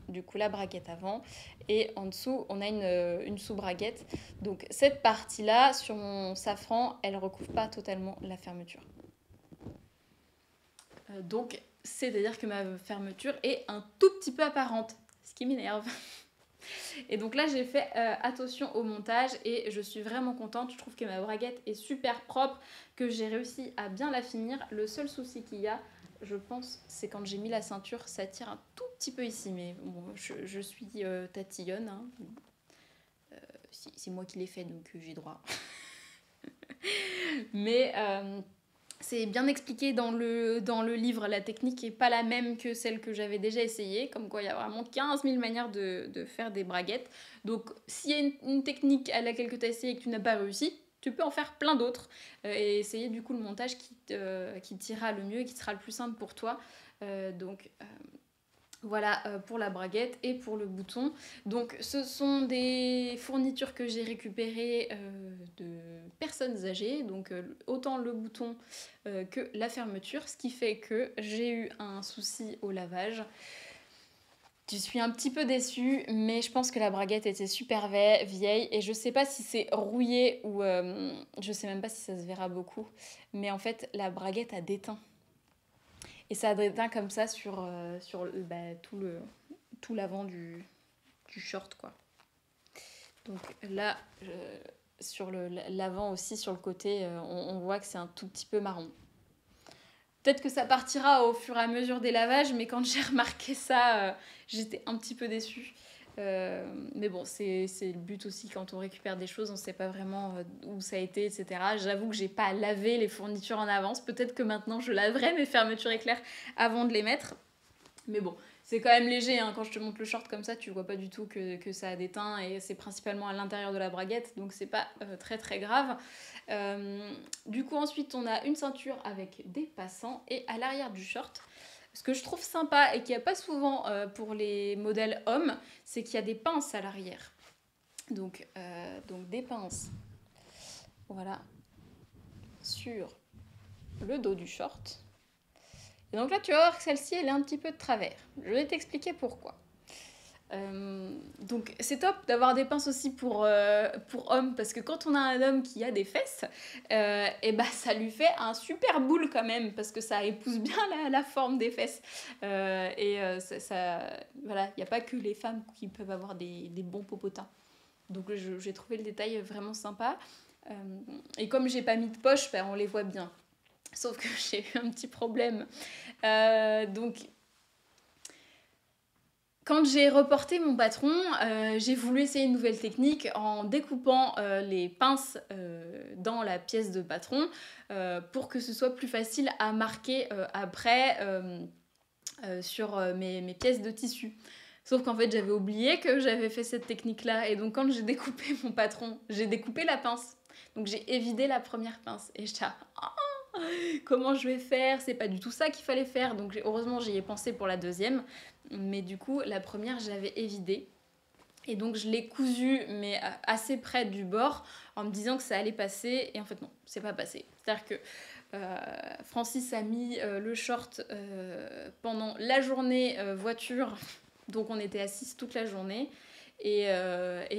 du coup la braguette avant et en dessous on a une sous-braguette. Donc cette partie là sur mon safran, elle recouvre pas totalement la fermeture. Donc c'est à dire que ma fermeture est un tout petit peu apparente, ce qui m'énerve. Et donc là j'ai fait attention au montage et je suis vraiment contente. Je trouve que ma braguette est super propre, que j'ai réussi à bien la finir. Le seul souci qu'il y a, je pense, c'est quand j'ai mis la ceinture, ça tire un tout petit peu ici, mais bon, je suis tatillonne, hein. C'est moi qui l'ai fait, donc j'ai droit. Mais c'est bien expliqué dans le livre, la technique n'est pas la même que celle que j'avais déjà essayée, comme quoi il y a vraiment 15 000 manières de faire des braguettes. Donc s'il y a une technique à laquelle tu as essayé et que tu n'as pas réussi, tu peux en faire plein d'autres et essayer du coup le montage qui t'ira le mieux et qui sera le plus simple pour toi. Donc voilà pour la braguette et pour le bouton. Donc ce sont des fournitures que j'ai récupérées de personnes âgées, donc autant le bouton que la fermeture, ce qui fait que j'ai eu un souci au lavage. Je suis un petit peu déçue, mais je pense que la braguette était super vieille et je sais pas si c'est rouillé ou je sais même pas si ça se verra beaucoup, mais en fait la braguette a déteint. Et ça a déteint comme ça sur tout l'avant du short, quoi. Donc là, sur l'avant aussi, sur le côté, on voit que c'est un tout petit peu marron. Peut-être que ça partira au fur et à mesure des lavages, mais quand j'ai remarqué ça, j'étais un petit peu déçue. Mais bon, c'est le but aussi quand on récupère des choses, on ne sait pas vraiment où ça a été, etc. J'avoue que j'ai pas lavé les fournitures en avance. Peut-être que maintenant je laverai mes fermetures éclairs avant de les mettre. Mais bon, c'est quand même léger, hein. Quand je te montre le short comme ça, tu vois pas du tout que ça a déteint et c'est principalement à l'intérieur de la braguette, donc c'est pas très très grave. Du coup, ensuite, on a une ceinture avec des passants et à l'arrière du short. Ce que je trouve sympa et qu'il n'y a pas souvent pour les modèles hommes, c'est qu'il y a des pinces à l'arrière. Donc des pinces, voilà, sur le dos du short. Et donc là, tu vas voir que celle-ci, elle est un petit peu de travers. Je vais t'expliquer pourquoi. Donc c'est top d'avoir des pinces aussi pour hommes, parce que quand on a un homme qui a des fesses, et bah ça lui fait un super boule quand même, parce que ça épouse bien la forme des fesses. Voilà, il n'y a pas que les femmes qui peuvent avoir des bons popotins. Donc j'ai trouvé le détail vraiment sympa. Et comme j'ai pas mis de poche, bah, on les voit bien. Sauf que j'ai eu un petit problème. Donc, quand j'ai reporté mon patron, j'ai voulu essayer une nouvelle technique en découpant les pinces dans la pièce de patron pour que ce soit plus facile à marquer après sur mes pièces de tissu. Sauf qu'en fait, j'avais oublié que j'avais fait cette technique-là. Et donc, quand j'ai découpé mon patron, j'ai découpé la pince. Donc, j'ai évidé la première pince. Et j'étais comment je vais faire? C'est pas du tout ça qu'il fallait faire. Donc heureusement j'y ai pensé pour la deuxième. Mais du coup la première j'avais évidé. Et donc je l'ai cousu mais assez près du bord en me disant que ça allait passer. Et en fait non, c'est pas passé. C'est-à-dire que Francis a mis le short pendant la journée voiture. Donc on était assis toute la journée. Et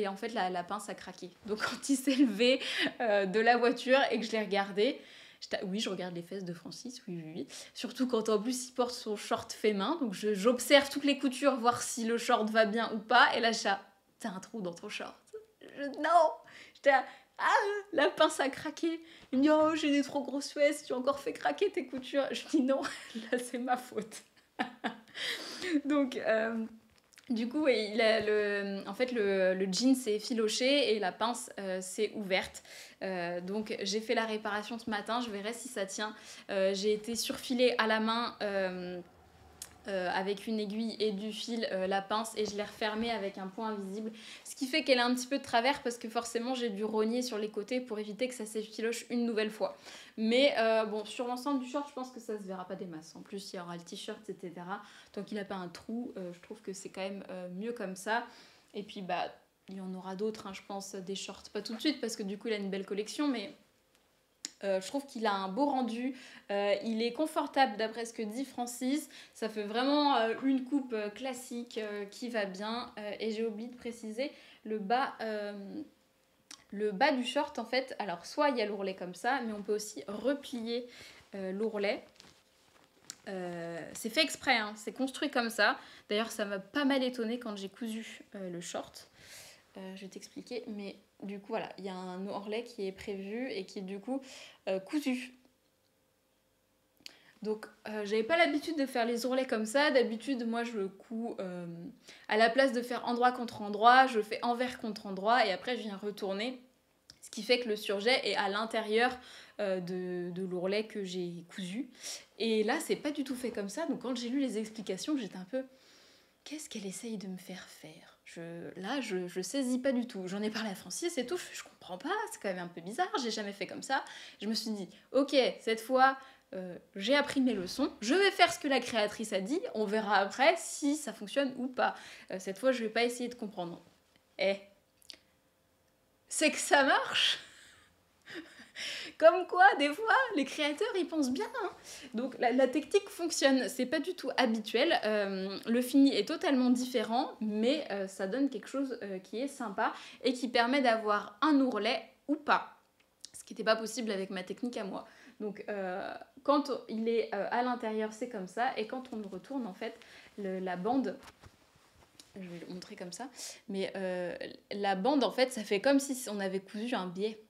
en fait la pince a craqué. Donc quand il s'est levé de la voiture et que je l'ai regardé, oui, je regarde les fesses de Francis, oui. Surtout quand en plus il porte son short fait main. Donc j'observe toutes les coutures, voir si le short va bien ou pas. Et là, t'as un trou dans ton short. Non. J'étais là, la pince a craqué. Il me dit, oh, j'ai des trop grosses fesses, tu as encore fait craquer tes coutures. Je dis, non, là, c'est ma faute. Donc, du coup, en fait, le jean s'est effiloché et la pince s'est ouverte. Donc, j'ai fait la réparation ce matin. Je verrai si ça tient. J'ai été surfilée à la main avec une aiguille et du fil la pince et je l'ai refermée avec un point invisible. Ce qui fait qu'elle est un petit peu de travers parce que forcément, j'ai dû rogner sur les côtés pour éviter que ça s'effiloche une nouvelle fois. Mais bon, sur l'ensemble du short, je pense que ça se verra pas des masses. En plus, il y aura le t-shirt, etc. Tant qu'il n'a pas un trou, je trouve que c'est quand même mieux comme ça. Et puis, bah, il y en aura d'autres, hein, je pense, des shorts. Pas tout de suite parce que du coup, il a une belle collection, mais je trouve qu'il a un beau rendu, il est confortable d'après ce que dit Francis, ça fait vraiment une coupe classique qui va bien. Et j'ai oublié de préciser le bas du short en fait, alors soit il y a l'ourlet comme ça, mais on peut aussi replier l'ourlet. C'est fait exprès, hein, c'est construit comme ça. D'ailleurs ça m'a pas mal étonnée quand j'ai cousu le short. Je vais t'expliquer, mais du coup voilà, il y a un ourlet qui est prévu et qui est du coup cousu. Donc j'avais pas l'habitude de faire les ourlets comme ça. D'habitude moi je le couds à la place de faire endroit contre endroit, je fais envers contre endroit et après je viens retourner. Ce qui fait que le surjet est à l'intérieur de l'ourlet que j'ai cousu. Et là, c'est pas du tout fait comme ça. Donc quand j'ai lu les explications, j'étais un peu... Qu'est-ce qu'elle essaye de me faire faire? Je saisis pas du tout. J'en ai parlé à Francis et tout, je comprends pas, c'est quand même un peu bizarre, j'ai jamais fait comme ça. Je me suis dit, ok, cette fois, j'ai appris mes leçons, je vais faire ce que la créatrice a dit, on verra après si ça fonctionne ou pas. Cette fois, je vais pas essayer de comprendre. C'est que ça marche. Comme quoi, des fois, les créateurs, ils pensent bien. Hein. Donc, la technique fonctionne. C'est pas du tout habituel. Le fini est totalement différent, mais ça donne quelque chose qui est sympa et qui permet d'avoir un ourlet ou pas. Ce qui n'était pas possible avec ma technique à moi. Donc, quand il est à l'intérieur, c'est comme ça. Et quand on le retourne, en fait, la bande... Je vais le montrer comme ça. Mais la bande, en fait, ça fait comme si on avait cousu un biais.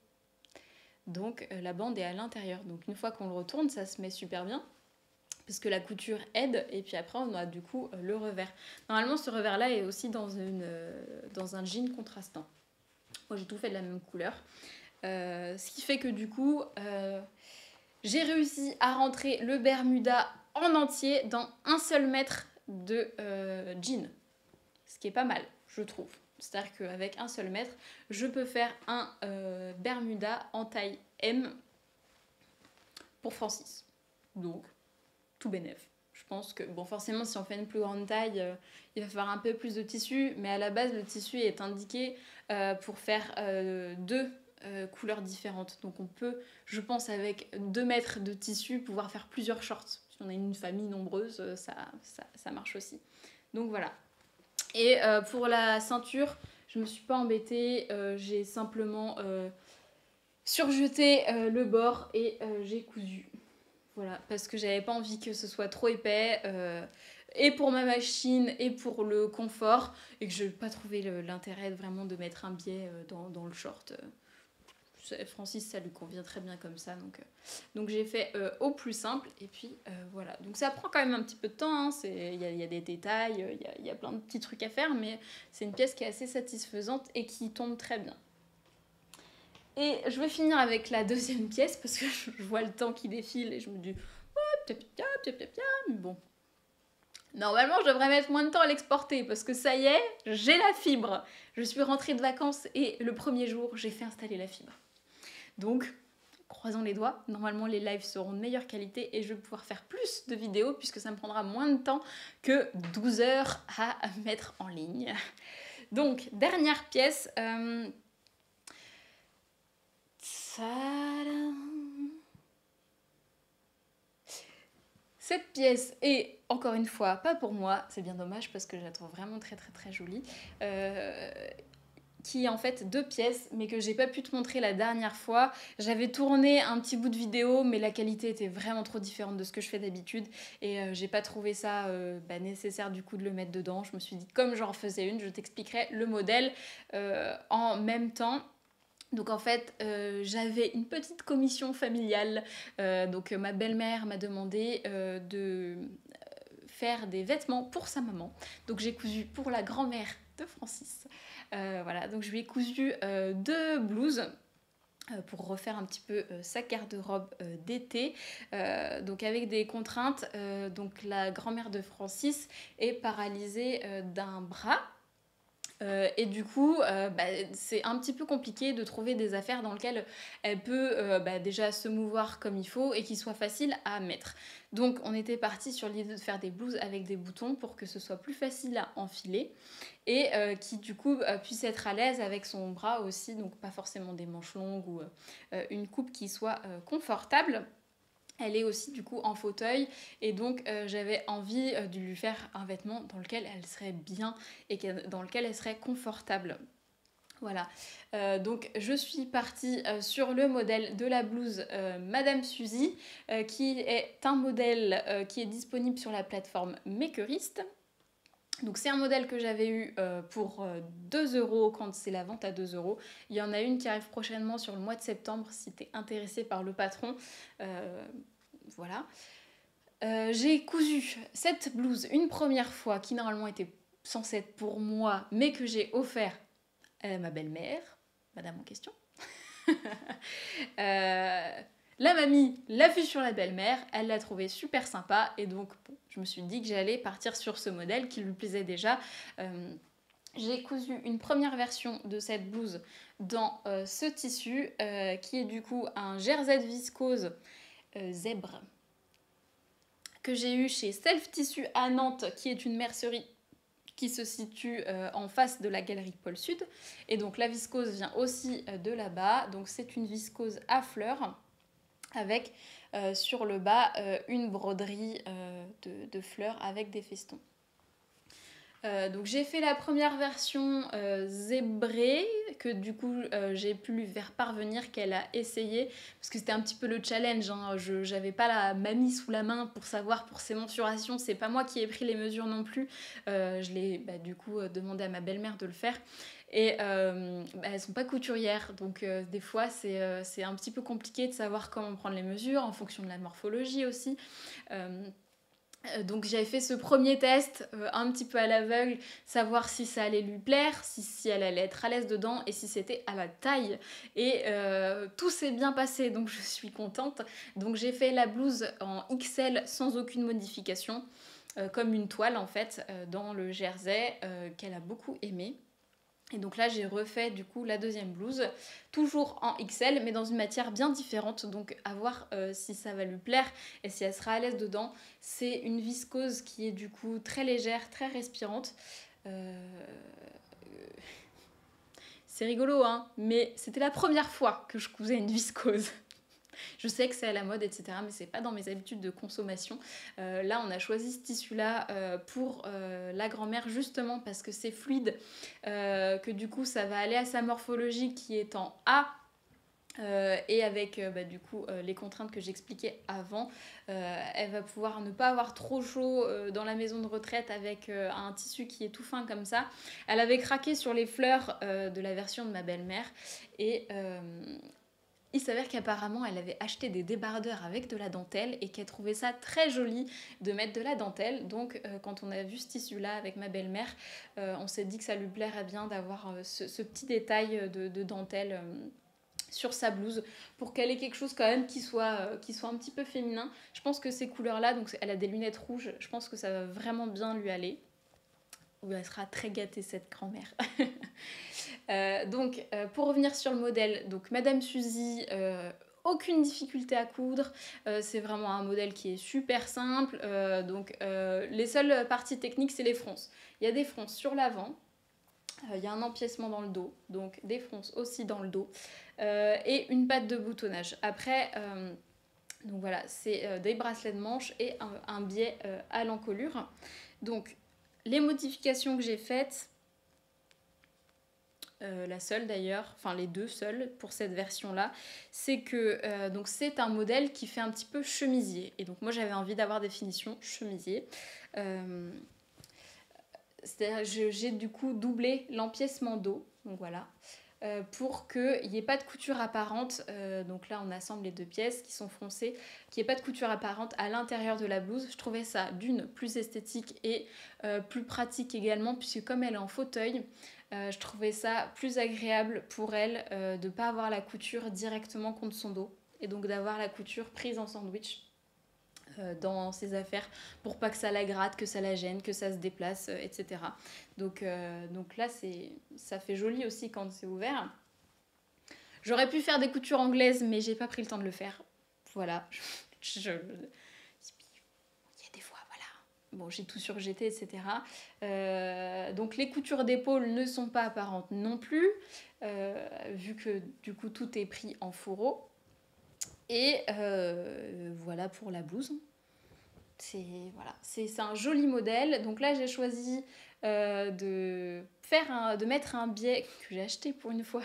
Donc la bande est à l'intérieur. Donc une fois qu'on le retourne, ça se met super bien. Parce que la couture aide. Et puis après, on a du coup le revers. Normalement, ce revers-là est aussi dans un jean contrastant. Moi, j'ai tout fait de la même couleur. Ce qui fait que du coup, j'ai réussi à rentrer le Bermuda en entier dans un seul mètre de jean. Ce qui est pas mal, je trouve. C'est-à-dire qu'avec un seul mètre, je peux faire un Bermuda en taille M pour Francis. Donc, tout bénef. Je pense que, bon, forcément, si on fait une plus grande taille, il va falloir un peu plus de tissu. Mais à la base, le tissu est indiqué pour faire deux couleurs différentes. Donc, on peut, je pense, avec 2 mètres de tissu, pouvoir faire plusieurs shorts. Si on a une famille nombreuse, ça marche aussi. Donc, voilà. Et pour la ceinture, je me suis pas embêtée, j'ai simplement surjeté le bord et j'ai cousu. Voilà, parce que j'avais pas envie que ce soit trop épais, et pour ma machine et pour le confort, et que je n'ai pas trouvé l'intérêt vraiment de mettre un biais dans le short. Francis, ça lui convient très bien comme ça, donc j'ai fait au plus simple, et puis voilà. Donc ça prend quand même un petit peu de temps, hein. Il y a des détails, il y a plein de petits trucs à faire, mais c'est une pièce qui est assez satisfaisante et qui tombe très bien. Et je vais finir avec la deuxième pièce, parce que je vois le temps qui défile, et je me dis, oh, mais bon. Normalement, je devrais mettre moins de temps à l'exporter, parce que ça y est, j'ai la fibre. Je suis rentrée de vacances, et le premier jour, j'ai fait installer la fibre. Donc, croisons les doigts, normalement les lives seront de meilleure qualité et je vais pouvoir faire plus de vidéos puisque ça me prendra moins de temps que 12 heures à mettre en ligne. Donc, dernière pièce. Cette pièce est, encore une fois, pas pour moi, c'est bien dommage parce que je la trouve vraiment très très très jolie. Qui est en fait 2 pièces, mais que j'ai pas pu te montrer la dernière fois. J'avais tourné un petit bout de vidéo, mais la qualité était vraiment trop différente de ce que je fais d'habitude, et j'ai pas trouvé ça nécessaire du coup de le mettre dedans. Je me suis dit, comme j'en faisais une, je t'expliquerai le modèle en même temps. Donc en fait, j'avais une petite commission familiale, donc ma belle-mère m'a demandé de faire des vêtements pour sa maman. Donc j'ai cousu pour la grand-mère de Francis. Voilà, donc je lui ai cousu 2 blouses pour refaire un petit peu sa garde-robe d'été, donc avec des contraintes. Donc la grand-mère de Francis est paralysée d'un bras. Et du coup, c'est un petit peu compliqué de trouver des affaires dans lesquelles elle peut déjà se mouvoir comme il faut et qui soient faciles à mettre. Donc on était parti sur l'idée de faire des blouses avec des boutons pour que ce soit plus facile à enfiler et qui du coup puisse être à l'aise avec son bras aussi, donc pas forcément des manches longues ou une coupe qui soit confortable. Elle est aussi du coup en fauteuil et donc j'avais envie de lui faire un vêtement dans lequel elle serait bien et dans lequel elle serait confortable. Voilà, donc je suis partie sur le modèle de la blouse Madame Suzy, qui est un modèle qui est disponible sur la plateforme Makerist. Donc c'est un modèle que j'avais eu pour 2 € quand c'est la vente à 2 €. Il y en a une qui arrive prochainement sur le mois de septembre si tu es intéressé par le patron. Voilà. J'ai cousu cette blouse une première fois qui normalement était censée être pour moi mais que j'ai offert à ma belle-mère, madame en question. La mamie l'a vu sur la belle-mère, elle l'a trouvé super sympa et donc bon, je me suis dit que j'allais partir sur ce modèle qui lui plaisait déjà. J'ai cousu une première version de cette blouse dans ce tissu qui est du coup un jersey de viscose zèbre que j'ai eu chez Self Tissu à Nantes, qui est une mercerie qui se situe en face de la galerie Paul Sud. Et donc la viscose vient aussi de là-bas. Donc c'est une viscose à fleurs avec sur le bas une broderie de fleurs avec des festons. Donc j'ai fait la première version zébrée que du coup j'ai pu lui faire parvenir, qu'elle a essayé parce que c'était un petit peu le challenge, hein. J'avais pas la mamie sous la main pour savoir pour ses mensurations, c'est pas moi qui ai pris les mesures non plus, je l'ai du coup demandé à ma belle-mère de le faire et elles sont pas couturières donc des fois c'est un petit peu compliqué de savoir comment prendre les mesures en fonction de la morphologie aussi. Donc j'avais fait ce premier test un petit peu à l'aveugle, savoir si ça allait lui plaire, si elle allait être à l'aise dedans et si c'était à la taille. Et tout s'est bien passé, donc je suis contente. Donc j'ai fait la blouse en XL sans aucune modification, comme une toile en fait, dans le jersey qu'elle a beaucoup aimé. Et donc là j'ai refait du coup la deuxième blouse, toujours en XL mais dans une matière bien différente, donc à voir si ça va lui plaire et si elle sera à l'aise dedans. C'est une viscose qui est du coup très légère, très respirante. C'est rigolo hein, mais c'était la première fois que je cousais une viscose. Je sais que c'est à la mode, etc. Mais c'est pas dans mes habitudes de consommation. Là, on a choisi ce tissu-là pour la grand-mère justement parce que c'est fluide, que du coup, ça va aller à sa morphologie qui est en A. Et avec du coup les contraintes que j'expliquais avant, elle va pouvoir ne pas avoir trop chaud dans la maison de retraite avec un tissu qui est tout fin comme ça. Elle avait craqué sur les fleurs de la version de ma belle-mère et il s'avère qu'apparemment elle avait acheté des débardeurs avec de la dentelle et qu'elle trouvait ça très joli de mettre de la dentelle. Donc quand on a vu ce tissu là avec ma belle-mère, on s'est dit que ça lui plairait bien d'avoir ce petit détail de dentelle sur sa blouse pour qu'elle ait quelque chose quand même qui soit un petit peu féminin. Je pense que ces couleurs là, donc elle a des lunettes rouges, je pense que ça va vraiment bien lui aller. Ou elle sera très gâtée cette grand-mère. Donc pour revenir sur le modèle, donc Madame Suzy, aucune difficulté à coudre, c'est vraiment un modèle qui est super simple, les seules parties techniques c'est les fronces. Il y a des fronces sur l'avant, il y a un empiècement dans le dos, donc des fronces aussi dans le dos, et une patte de boutonnage. Après, donc voilà, c'est des bracelets de manche et un biais à l'encolure. Donc les modifications que j'ai faites, la seule d'ailleurs, enfin les deux seules pour cette version-là, c'est que donc c'est un modèle qui fait un petit peu chemisier. Et donc moi j'avais envie d'avoir des finitions chemisier. C'est-à-dire j'ai du coup doublé l'empiècement dos, donc voilà, pour qu'il n'y ait pas de couture apparente. Donc là on assemble les deux pièces qui sont froncées, qu'il n'y ait pas de couture apparente à l'intérieur de la blouse. Je trouvais ça d'une plus esthétique et plus pratique également, puisque comme elle est en fauteuil, je trouvais ça plus agréable pour elle de ne pas avoir la couture directement contre son dos et donc d'avoir la couture prise en sandwich dans ses affaires pour pas que ça la gratte, que ça la gêne, que ça se déplace, etc. Donc là, ça fait joli aussi quand c'est ouvert. J'aurais pu faire des coutures anglaises, mais j'ai pas pris le temps de le faire. Voilà. Il y a des fois, voilà. Bon, j'ai tout surjeté, etc. Donc les coutures d'épaule ne sont pas apparentes non plus, vu que du coup tout est pris en fourreau. Et voilà pour la blouse. C'est un joli modèle. Donc là, j'ai choisi de mettre un biais que j'ai acheté pour une fois.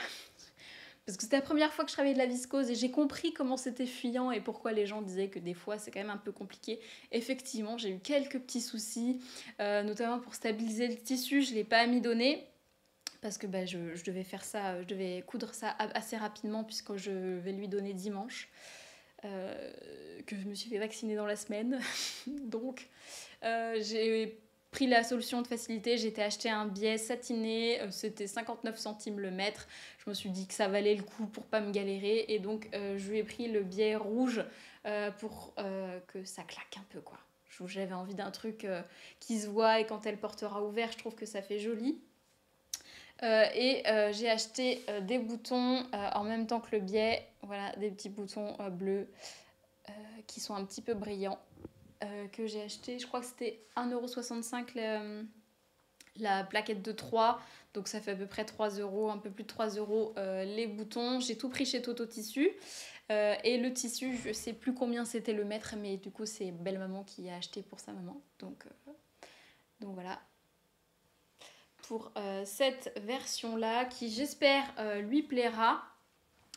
Parce que c'était la première fois que je travaillais de la viscose et j'ai compris comment c'était fuyant et pourquoi les gens disaient que des fois c'est quand même un peu compliqué. Effectivement, j'ai eu quelques petits soucis, notamment pour stabiliser le tissu. Je ne l'ai pas amidonné parce que je devais faire ça, je devais coudre ça assez rapidement puisque je vais lui donner dimanche. Que je me suis fait vacciner dans la semaine. Donc j'ai pris la solution de facilité, j'étais acheté un biais satiné, c'était 59 centimes le mètre. Je me suis dit que ça valait le coup pour pas me galérer et donc je lui ai pris le biais rouge pour que ça claque un peu quoi. J'avais envie d'un truc qui se voit et quand elle portera ouvert, je trouve que ça fait joli. J'ai acheté des boutons en même temps que le biais, voilà, des petits boutons bleus qui sont un petit peu brillants que j'ai acheté, je crois que c'était 1,65 € la plaquette de 3, donc ça fait à peu près 3 €, un peu plus de 3 € les boutons. J'ai tout pris chez Toto Tissu et le tissu, je sais plus combien c'était le mètre, mais du coup c'est belle maman qui a acheté pour sa maman, donc voilà pour cette version là qui j'espère lui plaira.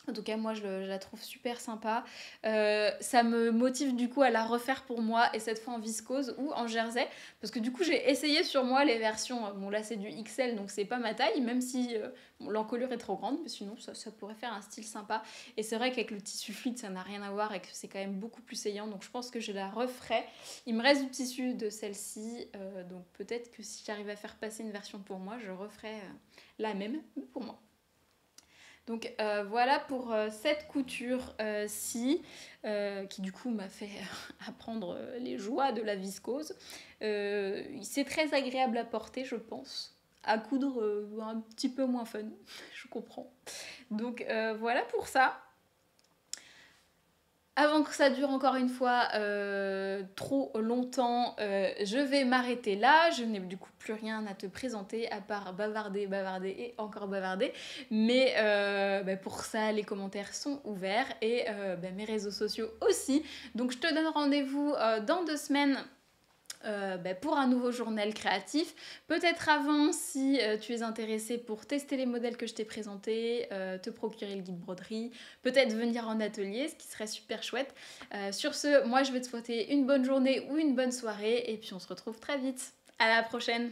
En tout cas, moi, je la trouve super sympa. Ça me motive du coup à la refaire pour moi, et cette fois en viscose ou en jersey. Parce que du coup, j'ai essayé sur moi les versions. Bon, là, c'est du XL, donc c'est pas ma taille, même si l'encolure est trop grande. Mais sinon, ça pourrait faire un style sympa. Et c'est vrai qu'avec le tissu fluide, ça n'a rien à voir et que c'est quand même beaucoup plus saillant. Donc je pense que je la referai. Il me reste du tissu de celle-ci. Donc peut-être que si j'arrive à faire passer une version pour moi, je referai la même pour moi. Donc voilà pour cette couture-ci, qui du coup m'a fait apprendre les joies de la viscose. C'est très agréable à porter, je pense. À coudre, un petit peu moins fun, je comprends. Donc voilà pour ça. Avant que ça dure encore une fois trop longtemps, je vais m'arrêter là. Je n'ai du coup plus rien à te présenter à part bavarder et encore bavarder. Mais pour ça, les commentaires sont ouverts et mes réseaux sociaux aussi. Donc je te donne rendez-vous dans 2 semaines. Pour un nouveau journal créatif, peut-être avant si tu es intéressé pour tester les modèles que je t'ai présentés, te procurer le guide broderie, peut-être venir en atelier, ce qui serait super chouette. Sur ce, moi je vais te souhaiter une bonne journée ou une bonne soirée et puis on se retrouve très vite. À la prochaine!